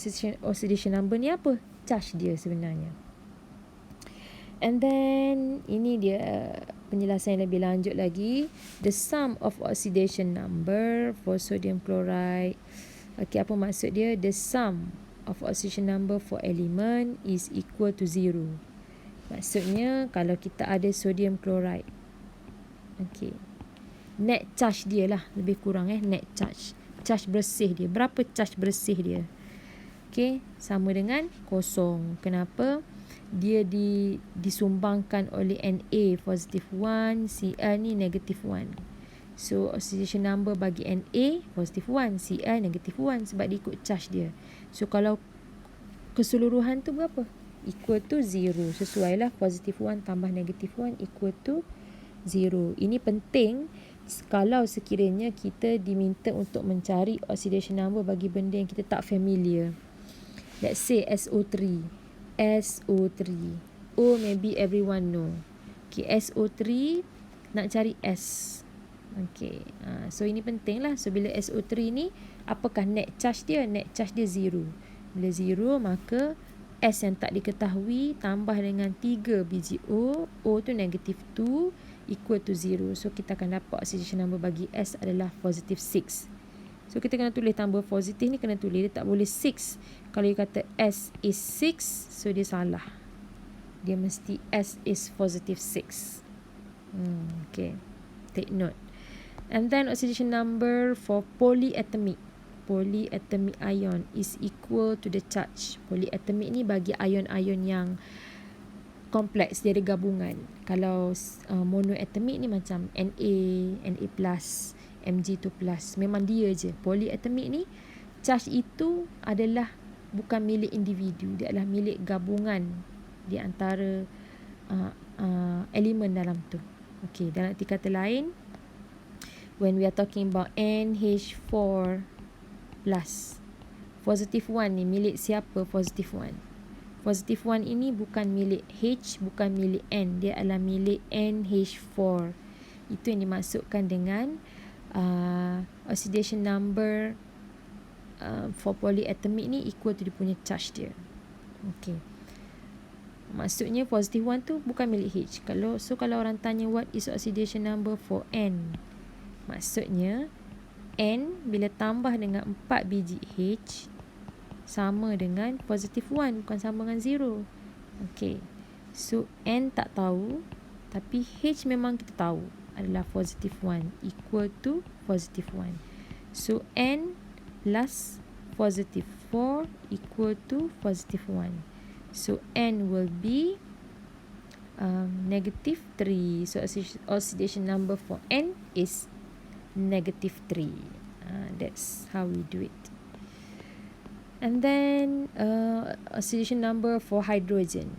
oxidation number ni apa? Charge dia sebenarnya. And then ini dia penjelasan yang lebih lanjut lagi. The sum of oxidation number for sodium chloride. Okay, apa maksud dia? The sum of oxidation number for element is equal to 0. Maksudnya kalau kita ada sodium chloride, okay, net charge dia lah lebih kurang net charge. Charge bersih dia. Berapa charge bersih dia? Okay, sama dengan kosong. Kenapa? Dia disumbangkan oleh Na positive 1, Cl ni negative 1. So oxidation number bagi Na positive 1, Cl negative 1 sebab dia ikut charge dia. So kalau keseluruhan tu berapa? Equal to 0. Sesuai lah, positive 1 tambah negative 1 equal to 0. Ini penting kalau sekiranya kita diminta untuk mencari oxidation number bagi benda yang kita tak familiar. Let's say SO3. SO3. O maybe everyone know. Okay, SO3 nak cari S. Okay, so ini penting lah. So bila SO3 ni, apakah net charge dia? Net charge dia 0. Bila 0, maka S yang tak diketahui tambah dengan 3 biji O. O tu negative 2 equal to 0. So kita akan dapat oxidation number bagi S adalah positive 6. So kita kena tulis tambah positif ni, kena tulis. Dia tak boleh 6. Kalau dia kata S is 6, so dia salah. Dia mesti S is positive 6. Okay, take note. And then oxidation number for polyatomic. Polyatomic ion is equal to the charge. Polyatomic ni bagi ion-ion yang kompleks, dia ada gabungan. Kalau monoatomic ni macam Na, Na+, Mg2+, memang dia je. Polyatomic ni, charge itu adalah bukan milik individu, dia adalah milik gabungan di antara elemen dalam tu. Okay, dalam arti kata lain, when we are talking about NH4+, positive 1 ni milik siapa? Positive 1. Positive 1 ini bukan milik H, bukan milik N. Dia adalah milik NH4. Itu yang dimaksudkan dengan oxidation number for polyatomic ni equal to dia punya charge dia. Okay. Maksudnya positive 1 tu bukan milik H. Kalau orang tanya what is oxidation number for N, maksudnya N bila tambah dengan 4 biji H sama dengan positive 1, bukan sama dengan 0. Okay. So N tak tahu, tapi H memang kita tahu adalah positive 1 equal to positive 1. So N plus positive 4 equal to positive 1. So N will be negative 3. So oxidation number for N is negative 3. That's how we do it. And then oxidation number for hydrogen.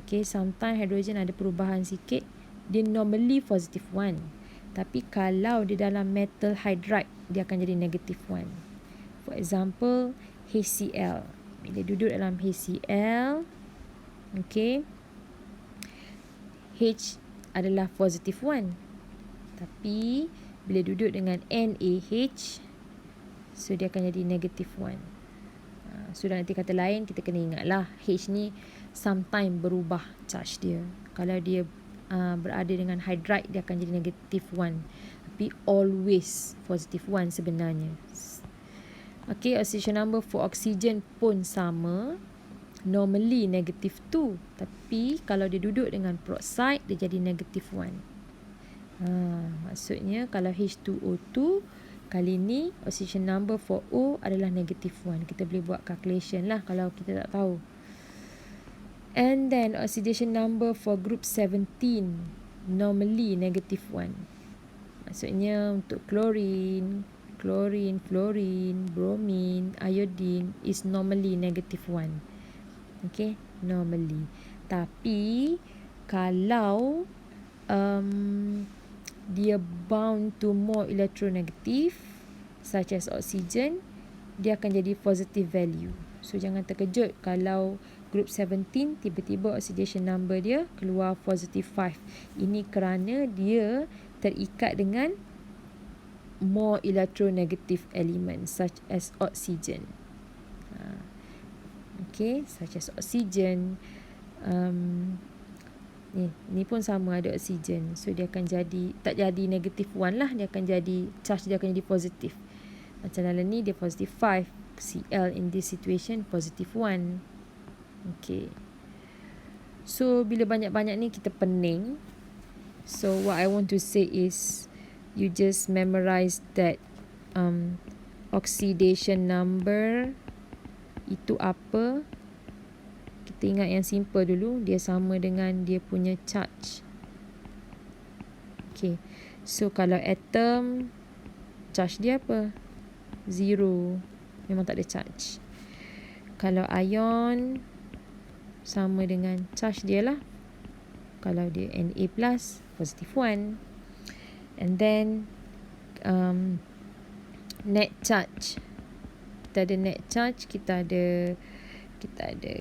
Okay, sometimes hydrogen ada perubahan sikit. Dia normally positive 1. Tapi kalau di dalam metal hydride, dia akan jadi negative 1. For example, HCl. Bila duduk dalam HCl, okay, H adalah positive 1. Tapi bila duduk dengan NaH, so dia akan jadi negative 1. So dalam arti kata lain, kita kena ingatlah H ni sometimes berubah charge dia. Kalau dia berada dengan hydride, dia akan jadi negative 1. Tapi always positive 1 sebenarnya. Okay, oxidation number for oxygen pun sama. normally negative 2. Tapi kalau dia duduk dengan peroxide, dia jadi negative 1. Maksudnya kalau H2O2, kali ni oxidation number for O adalah negative 1. Kita boleh buat calculation lah kalau kita tak tahu. And then oxidation number for group 17, normally negative 1. Maksudnya untuk chlorine, fluorine, bromine, iodine is normally negative 1. Okay, normally. Tapi kalau dia bound to more electronegative, such as oxygen, dia akan jadi positive value. So jangan terkejut kalau group 17 tiba-tiba oxidation number dia keluar positive 5. Ini kerana dia terikat dengan more electronegative elements such as oxygen. Okay, such as oxygen. Ni pun sama, ada oxygen. So dia akan jadi, tak jadi negative 1 lah, dia akan jadi, charge dia akan jadi positif. Macam dalam ni dia positive 5, Cl in this situation positive 1. Okay. So bila banyak-banyak ni kita pening. So what I want to say is, you just memorize that oxidation number itu apa. Kita ingat yang simple dulu, dia sama dengan dia punya charge. Okay, so kalau atom, charge dia apa? 0, memang tak ada charge. Kalau ion, sama dengan charge dia lah. Kalau dia Na+, positive 1. And then net charge, kita ada net charge, kita ada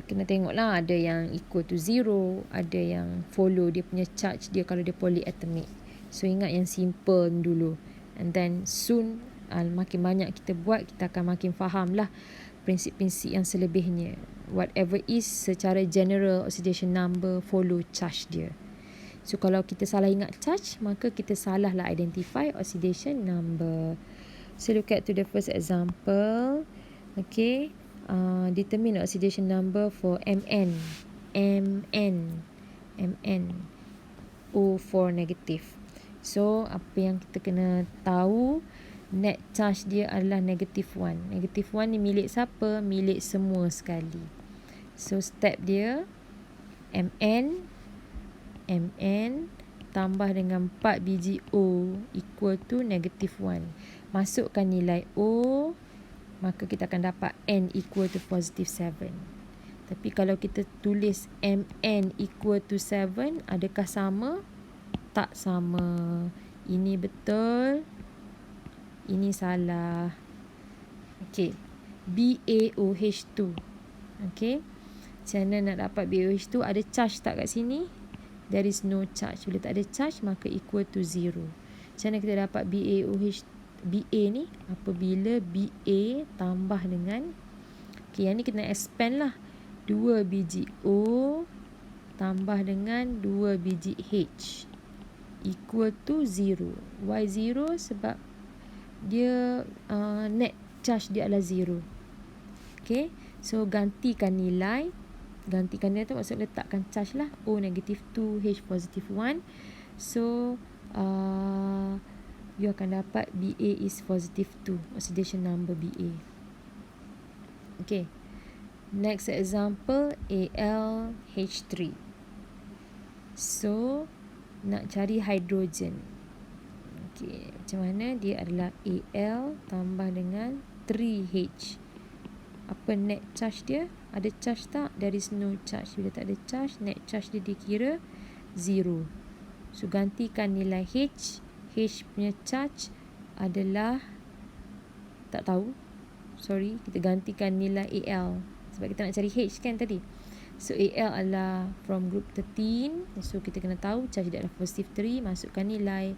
kena tengok lah, ada yang equal to 0, ada yang follow dia punya charge dia kalau dia polyatomic. So ingat yang simple dulu, and then soon makin banyak kita buat, kita akan makin faham lah prinsip-prinsip yang selebihnya. Whatever is, secara general oxidation number follow charge dia. So kalau kita salah ingat charge, maka kita salah lah identify oxidation number. So look at to the first example. Okay, determine oxidation number for Mn. O4 negative. So apa yang kita kena tahu, net charge dia adalah negative 1. Negative 1 ni milik siapa? Milik semua sekali. So step dia Mn tambah dengan 4 biji O equal to negative 1. Masukkan nilai O, maka kita akan dapat N equal to positive 7. Tapi kalau kita tulis Mn equal to 7, adakah sama? Tak sama. Ini betul, ini salah. Okay, BaOH2. Okay, macam mana nak dapat BaOH2? Ada charge tak kat sini? There is no charge. Bila tak ada charge, maka equal to 0. Macam mana kita dapat Ba ni? Apabila Ba tambah dengan, okay, yang ni kita nak expand lah, 2 biji O tambah dengan 2 biji H equal to 0. Why 0? Sebab dia net charge dia adalah 0. Okay, so gantikan nilai tu maksud letakkan charge lah. O negative 2, H positive 1. So you akan dapat Ba is positive 2, oxidation number Ba. Okay, next example, AlH3. So nak cari hidrogen. Okay, macam mana? Dia adalah Al tambah dengan 3H. Apa net charge dia? Ada charge tak? There is no charge. Bila tak ada charge, net charge dia dikira 0. So gantikan nilai H. H punya charge adalah, tak tahu, sorry, kita gantikan nilai Al sebab kita nak cari H kan tadi. So Al adalah from group 13. So kita kena tahu charge dia adalah positive 3. Masukkan nilai.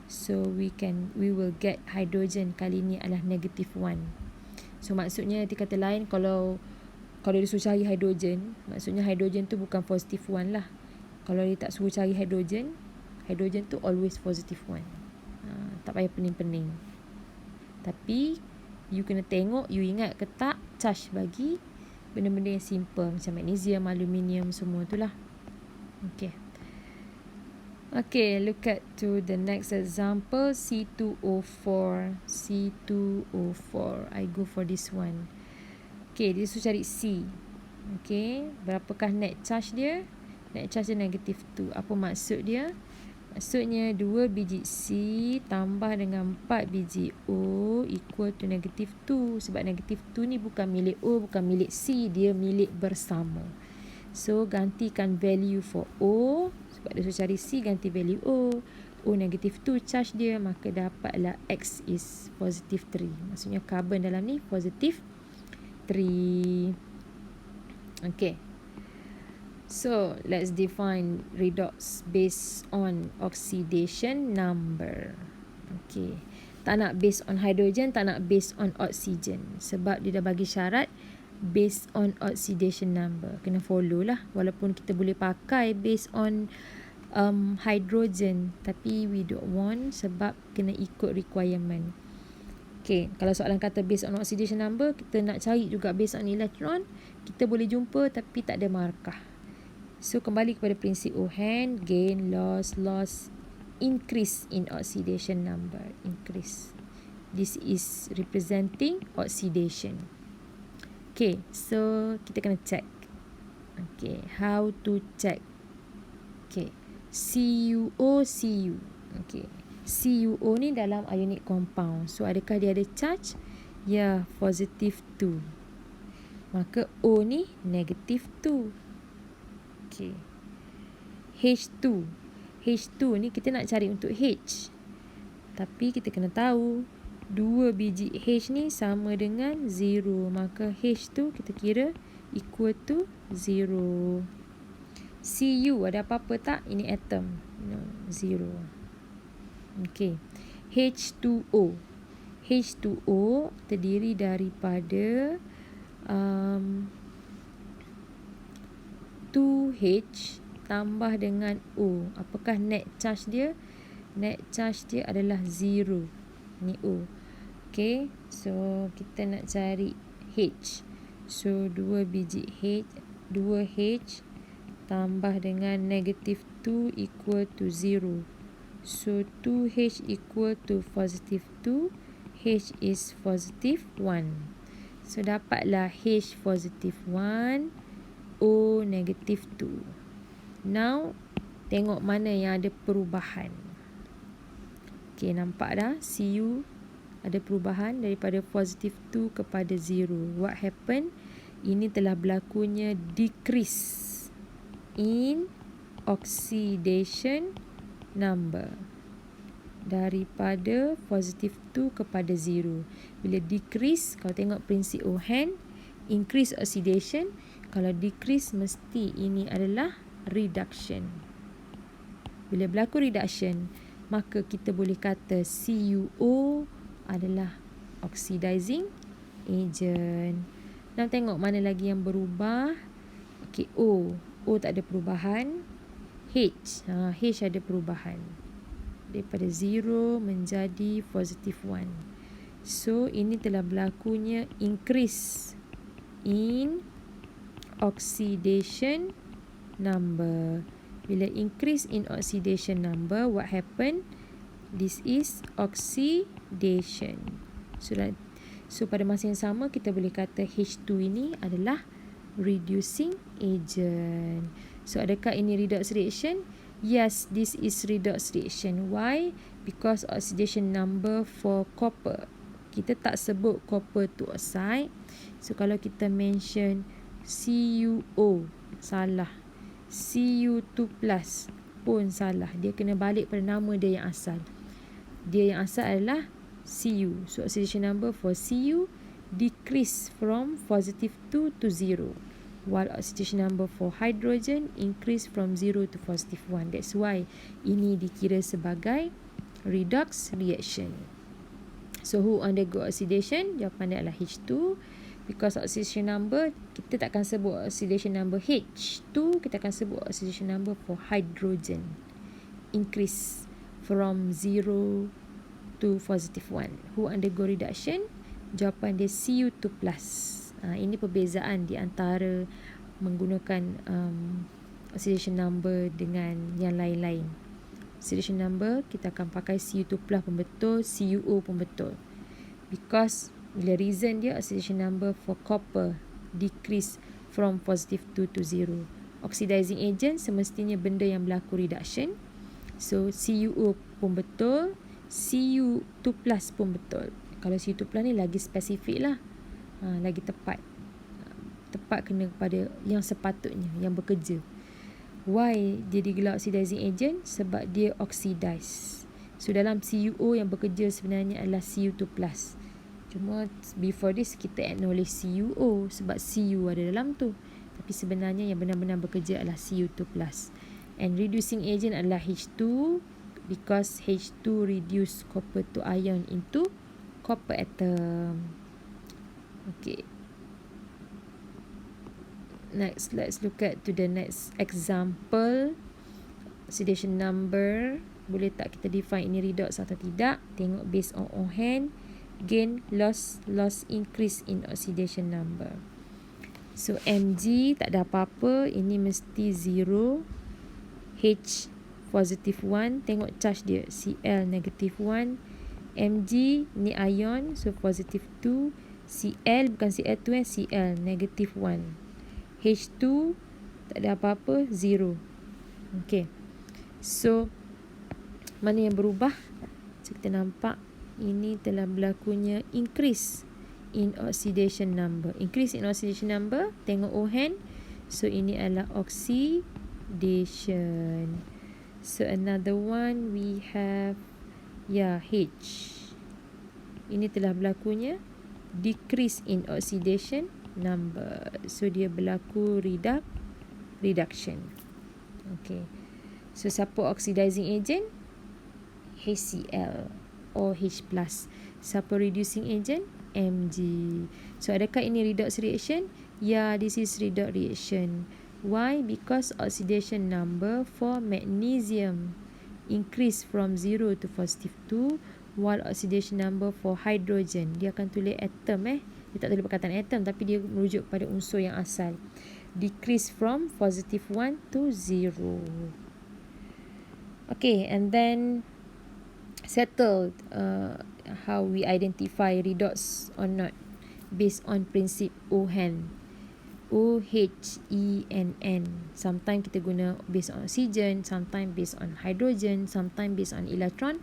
So we will get hydrogen kali ni adalah negative 1. So maksudnya di kata lain, kalau dia suruh cari hydrogen, maksudnya hydrogen tu bukan positive 1 lah. Kalau dia tak suruh cari hydrogen tu always positive 1. Tak payah pening-pening. Tapi you kena tengok, you ingat ke tak charge bagi Benda-benda yang simple macam magnesium, aluminium, semua tu lah. Okay. Okay, look at to the next example, C2O4. C2O4. I go for this one. Okay, dia suruh cari C. Okay, berapakah net charge dia? Net charge dia -2. Apa maksud dia? Maksudnya 2 biji C tambah dengan 4 biji O equal to -2. Sebab -2 ni bukan milik O, bukan milik C. Dia milik bersama. So, gantikan value for O. Sebab dia suruh cari C, ganti value O. O -2 charge dia. Maka dapatlah X is +3. Maksudnya carbon dalam ni +3. Okay. So, let's define redox based on oxidation number. Okay. Tak nak based on hydrogen, tak nak based on oxygen. Sebab dia dah bagi syarat based on oxidation number. Kena follow lah. Walaupun kita boleh pakai based on hydrogen. Tapi we don't want sebab kena ikut requirement. Okay. Kalau soalan kata based on oxidation number, kita nak cari juga based on electron. Kita boleh jumpa tapi tak ada markah. So, kembali kepada prinsip Owen, gain, loss, increase in oxidation number. Increase. This is representing oxidation. Okay, so kita kena check. Okay, how to check? Okay, CuO, Cu. Okay, CuO ni dalam ionic compound. So, adakah dia ada charge? Ya, +2. Maka O ni -2. Okay. H2. H2 ni kita nak cari untuk H. Tapi kita kena tahu 2 biji H ni sama dengan 0. Maka H tu kita kira equal to 0. Cu ada apa-apa tak? Ini atom. No, 0. Okay. H2O. H2O terdiri daripada 2H tambah dengan O. Apakah net charge dia? Net charge dia adalah 0. Ni O. Okay. So, kita nak cari H. So, 2 biji H. 2H tambah dengan -2 equal to 0. So, 2H equal to +2. H is +1. So, dapatlah H +1. O -2. Now, tengok mana yang ada perubahan. Okay, nampak dah? Cu ada perubahan daripada +2 kepada 0. What happened? Ini telah berlakunya decrease in oxidation number. Daripada +2 kepada 0. Bila decrease, kalau tengok prinsip Owen, increase oxidation. Kalau decrease, mesti ini adalah reduction. Bila berlaku reduction, maka kita boleh kata CuO adalah oxidizing agent. Now, tengok mana lagi yang berubah. Okay, O. O tak ada perubahan. H. H ada perubahan. Daripada 0 menjadi +1. So, ini telah berlakunya increase in oxidation number. Bila increase in oxidation number, what happen? This is oxidation. So pada masa yang sama, kita boleh kata H2 ini adalah reducing agent. So, adakah ini redox reaction? Yes, this is redox reaction. Why? Because oxidation number for copper. Kita tak sebut copper to oxide. So, kalau kita mention CuO, salah. Cu2 plus pun salah. Dia kena balik pada nama dia yang asal. Dia yang asal adalah Cu. So, oxidation number for Cu decrease from +2 to 0. While oxidation number for hydrogen increase from 0 to +1. That's why ini dikira sebagai redox reaction. So, who undergo oxidation? Jawapan dia adalah H2. Because oxidation number, kita takkan sebut oxidation number H2, kita akan sebut oxidation number for hydrogen. Increase from 0 to +1. Who undergo reduction? Jawapan dia Cu2 plus. Ini perbezaan di antara menggunakan oxidation number dengan yang lain-lain. Oxidation number kita akan pakai Cu2 plus pun betul, CuO pun betul. Because bila reason dia oxidation number for copper decrease from positive 2 to 0. Oxidizing agent semestinya benda yang berlaku reduction. So CuO pun betul, Cu2 plus pun betul. Kalau Cu2 plus ni lagi spesifik lah, lagi tepat. Tepat kena kepada yang sepatutnya, yang bekerja. Why dia digelar oxidizing agent? Sebab dia oxidize. So dalam CuO yang bekerja sebenarnya adalah Cu2 plus. Cuma before this kita acknowledge CuO sebab Cu ada dalam tu. Tapi sebenarnya yang benar-benar bekerja adalah Cu2 plus. And reducing agent adalah H2 because H2 reduce copper to ion into copper atom. Okay. Next, let's look at to the next example. Oxidation number. Boleh tak kita define ini redox atau tidak? Tengok based on Ohen. Gain, loss, increase in oxidation number. So Mg tak ada apa-apa. Ini mesti 0. H positive 1. Tengok charge dia. Cl negative 1. Mg ni ion. So positive 2. Cl bukan Cl2 Cl negative 1. H2 tak ada apa-apa, 0. Okay. So mana yang berubah? So kita nampak ini telah berlakunya increase in oxidation number. Increase in oxidation number, tengok Ohen. So ini adalah oxidation. So another one we have H. Ini telah berlakunya decrease in oxidation number. So dia berlaku reduction. Okay. So siapa oxidizing agent? HCl or H+. Siapa reducing agent? Mg. So adakah ini redox reaction? Yeah, this is redox reaction. Why? Because oxidation number for magnesium increase from 0 to positive 2, while oxidation number for hydrogen, dia akan tulis atom dia tak tulis perkataan atom tapi dia merujuk pada unsur yang asal, decrease from positive 1 to 0. Okay, and then settle how we identify redox or not based on principle Ohen. OHENN. Sometimes kita guna based on oxygen, sometimes based on hydrogen, sometimes based on electron,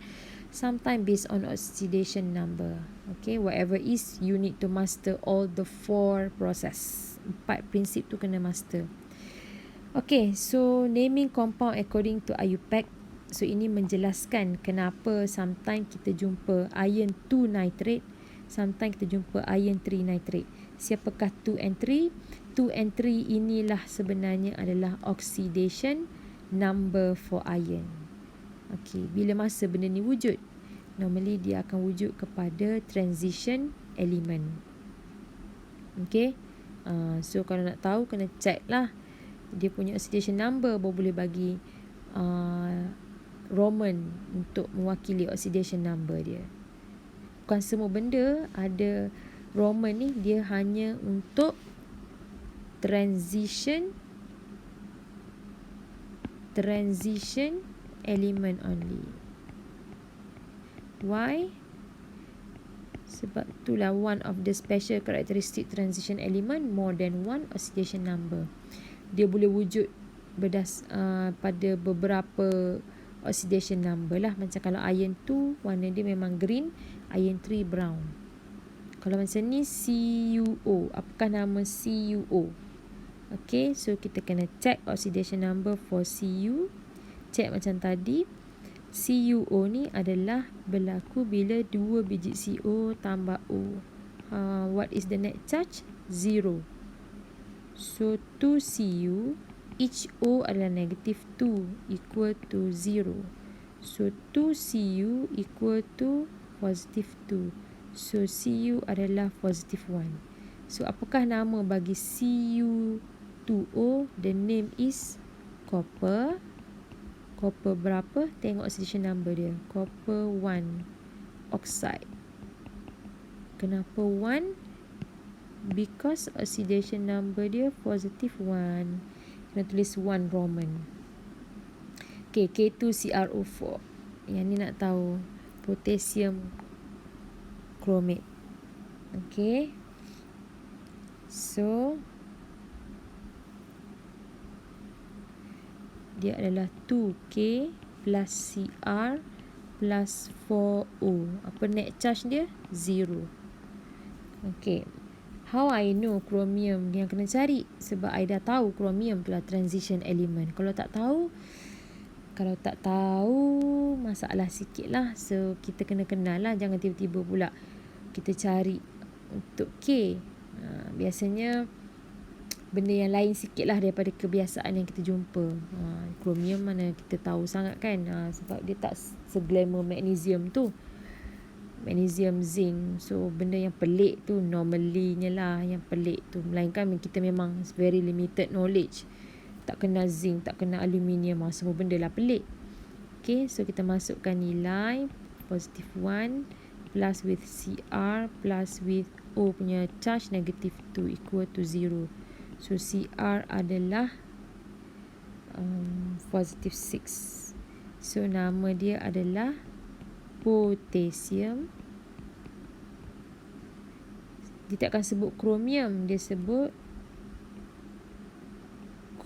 sometimes based on oxidation number. Okay, whatever is, you need to master all the 4 process. 4 prinsip tu kena master. Okay, so naming compound according to IUPAC. So ini menjelaskan kenapa sometimes kita jumpa iron 2 nitrate, sometimes kita jumpa iron 3 nitrate. Siapakah 2 and 3? 2 and 3 inilah sebenarnya adalah oxidation number for iron. Okay, bila masa benda ni wujud? Normally dia akan wujud kepada transition element. Okay, so kalau nak tahu kena check lah dia punya oxidation number, baru boleh bagi Roman untuk mewakili oxidation number dia. Bukan semua benda ada Roman ni, dia hanya untuk transition element only. Why? Sebab itulah one of the special characteristic transition element, more than one oxidation number. Dia boleh wujud pada beberapa oxidation number lah. Macam kalau iron 2 warna dia memang green, iron 3 brown. Kalau macam ni CuO, apakah nama CuO? Okay, so kita kena check oxidation number for Cu. Check macam tadi. CuO ni adalah berlaku bila 2 biji CO tambah O. What is the net charge? 0. So 2Cu, each O adalah negative 2, equal to 0. So 2Cu equal to positive 2. So Cu adalah positive 1. So apakah nama bagi Cu2O? The name is copper. Copper berapa? Tengok oxidation number dia. Copper 1 oxide. Kenapa 1? because oxidation number dia positive 1. Kena tulis 1 Roman. Okay, K2CrO4. Yang ni nak tahu potassium chromate. Okay. So, dia adalah 2K plus Cr plus 4O. Apa net charge dia? 0. Okay. How I know chromium yang kena cari? Sebab I dah tahu chromium tu lah transition element. Kalau tak tahu, masalah sikit lah. So, kita kena kenal lah. Jangan tiba-tiba pula kita cari untuk K. Biasanya benda yang lain sikit lah daripada kebiasaan yang kita jumpa. Chromium mana kita tahu sangat kan. Sebab dia tak seglamour magnesium tu. Magnesium, zinc. So, benda yang pelik tu normally nya lah yang pelik tu. Melainkan kita memang very limited knowledge. Tak kenal zinc, tak kenal aluminium. Semua benda lah pelik. Okay, so kita masukkan nilai positive 1 plus with Cr plus with O punya charge negative 2 equal to 0. So, Cr adalah positive 6. So, nama dia adalah potassium. Dia tak akan sebut chromium, dia sebut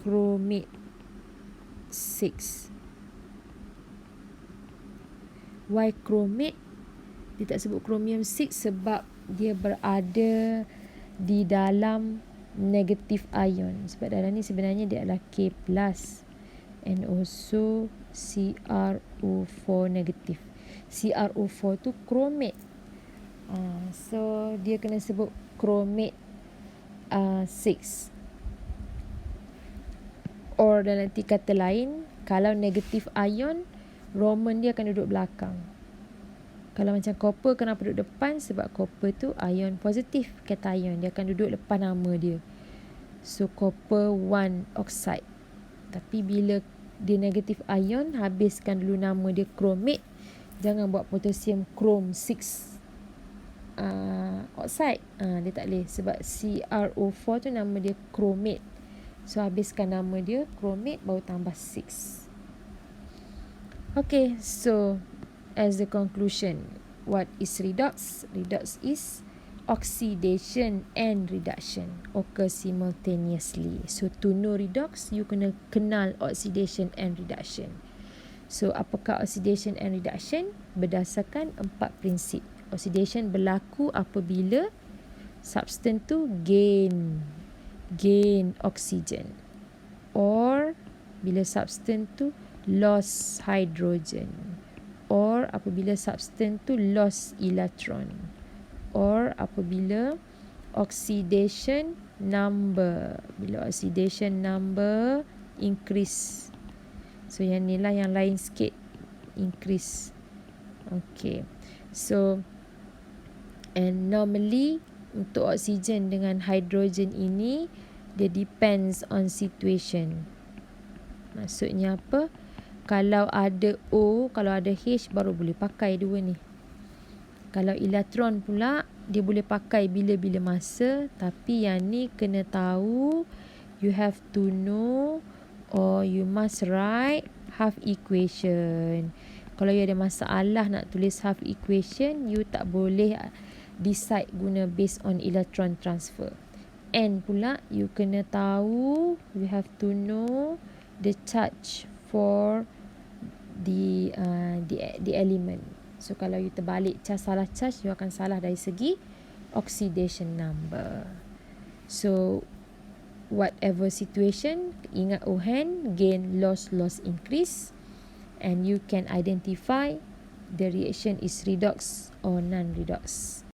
chromate 6. Why chromate? Dia tak sebut chromium 6 sebab dia berada di dalam negative ion. Sebab dalam ni sebenarnya dia adalah K plus and also CrO4 negative. CrO4 tu chromate. So dia kena sebut chromate 6. Or dalam arti kata lain, kalau negative ion, Roman dia akan duduk belakang. Kalau macam copper, kenapa duduk depan? Sebab copper tu ion positif, cation. Dia akan duduk depan nama dia. So copper 1 oxide. Tapi bila dia negative ion, habiskan dulu nama dia chromate. Jangan buat potassium chrome 6 oxide. Dia tak boleh. Sebab CrO4 tu nama dia chromate. So habiskan nama dia chromate, baru tambah 6. Okay, so as the conclusion, what is redox? Redox is oxidation and reduction occur simultaneously. So to know redox, you kena kenal oxidation and reduction. So apakah oxidation and reduction? Berdasarkan 4 prinsip. Oxidation berlaku apabila substance tu gain oxygen, or bila substance tu loss hydrogen, or apabila substance tu loss electron, or apabila oxidation number, bila oxidation number increase. So yang ni lah yang lain sikit, increase. Okay, so and normally untuk oksigen dengan hidrogen ini, dia depends on situation. Maksudnya apa? Kalau ada O, kalau ada H, baru boleh pakai dua ni. Kalau elektron pula, dia boleh pakai bila-bila masa. Tapi yang ni kena tahu, you have to know, or you must write half equation. Kalau you ada masalah nak tulis half equation, you tak boleh decide guna based on electron transfer. And pula, you kena tahu, you have to know the charge for the element. So kalau you terbalik salah charge, you akan salah dari segi oxidation number. So whatever situation, ingat OHAN, gain, loss, increase, and you can identify the reaction is redox or non-redox.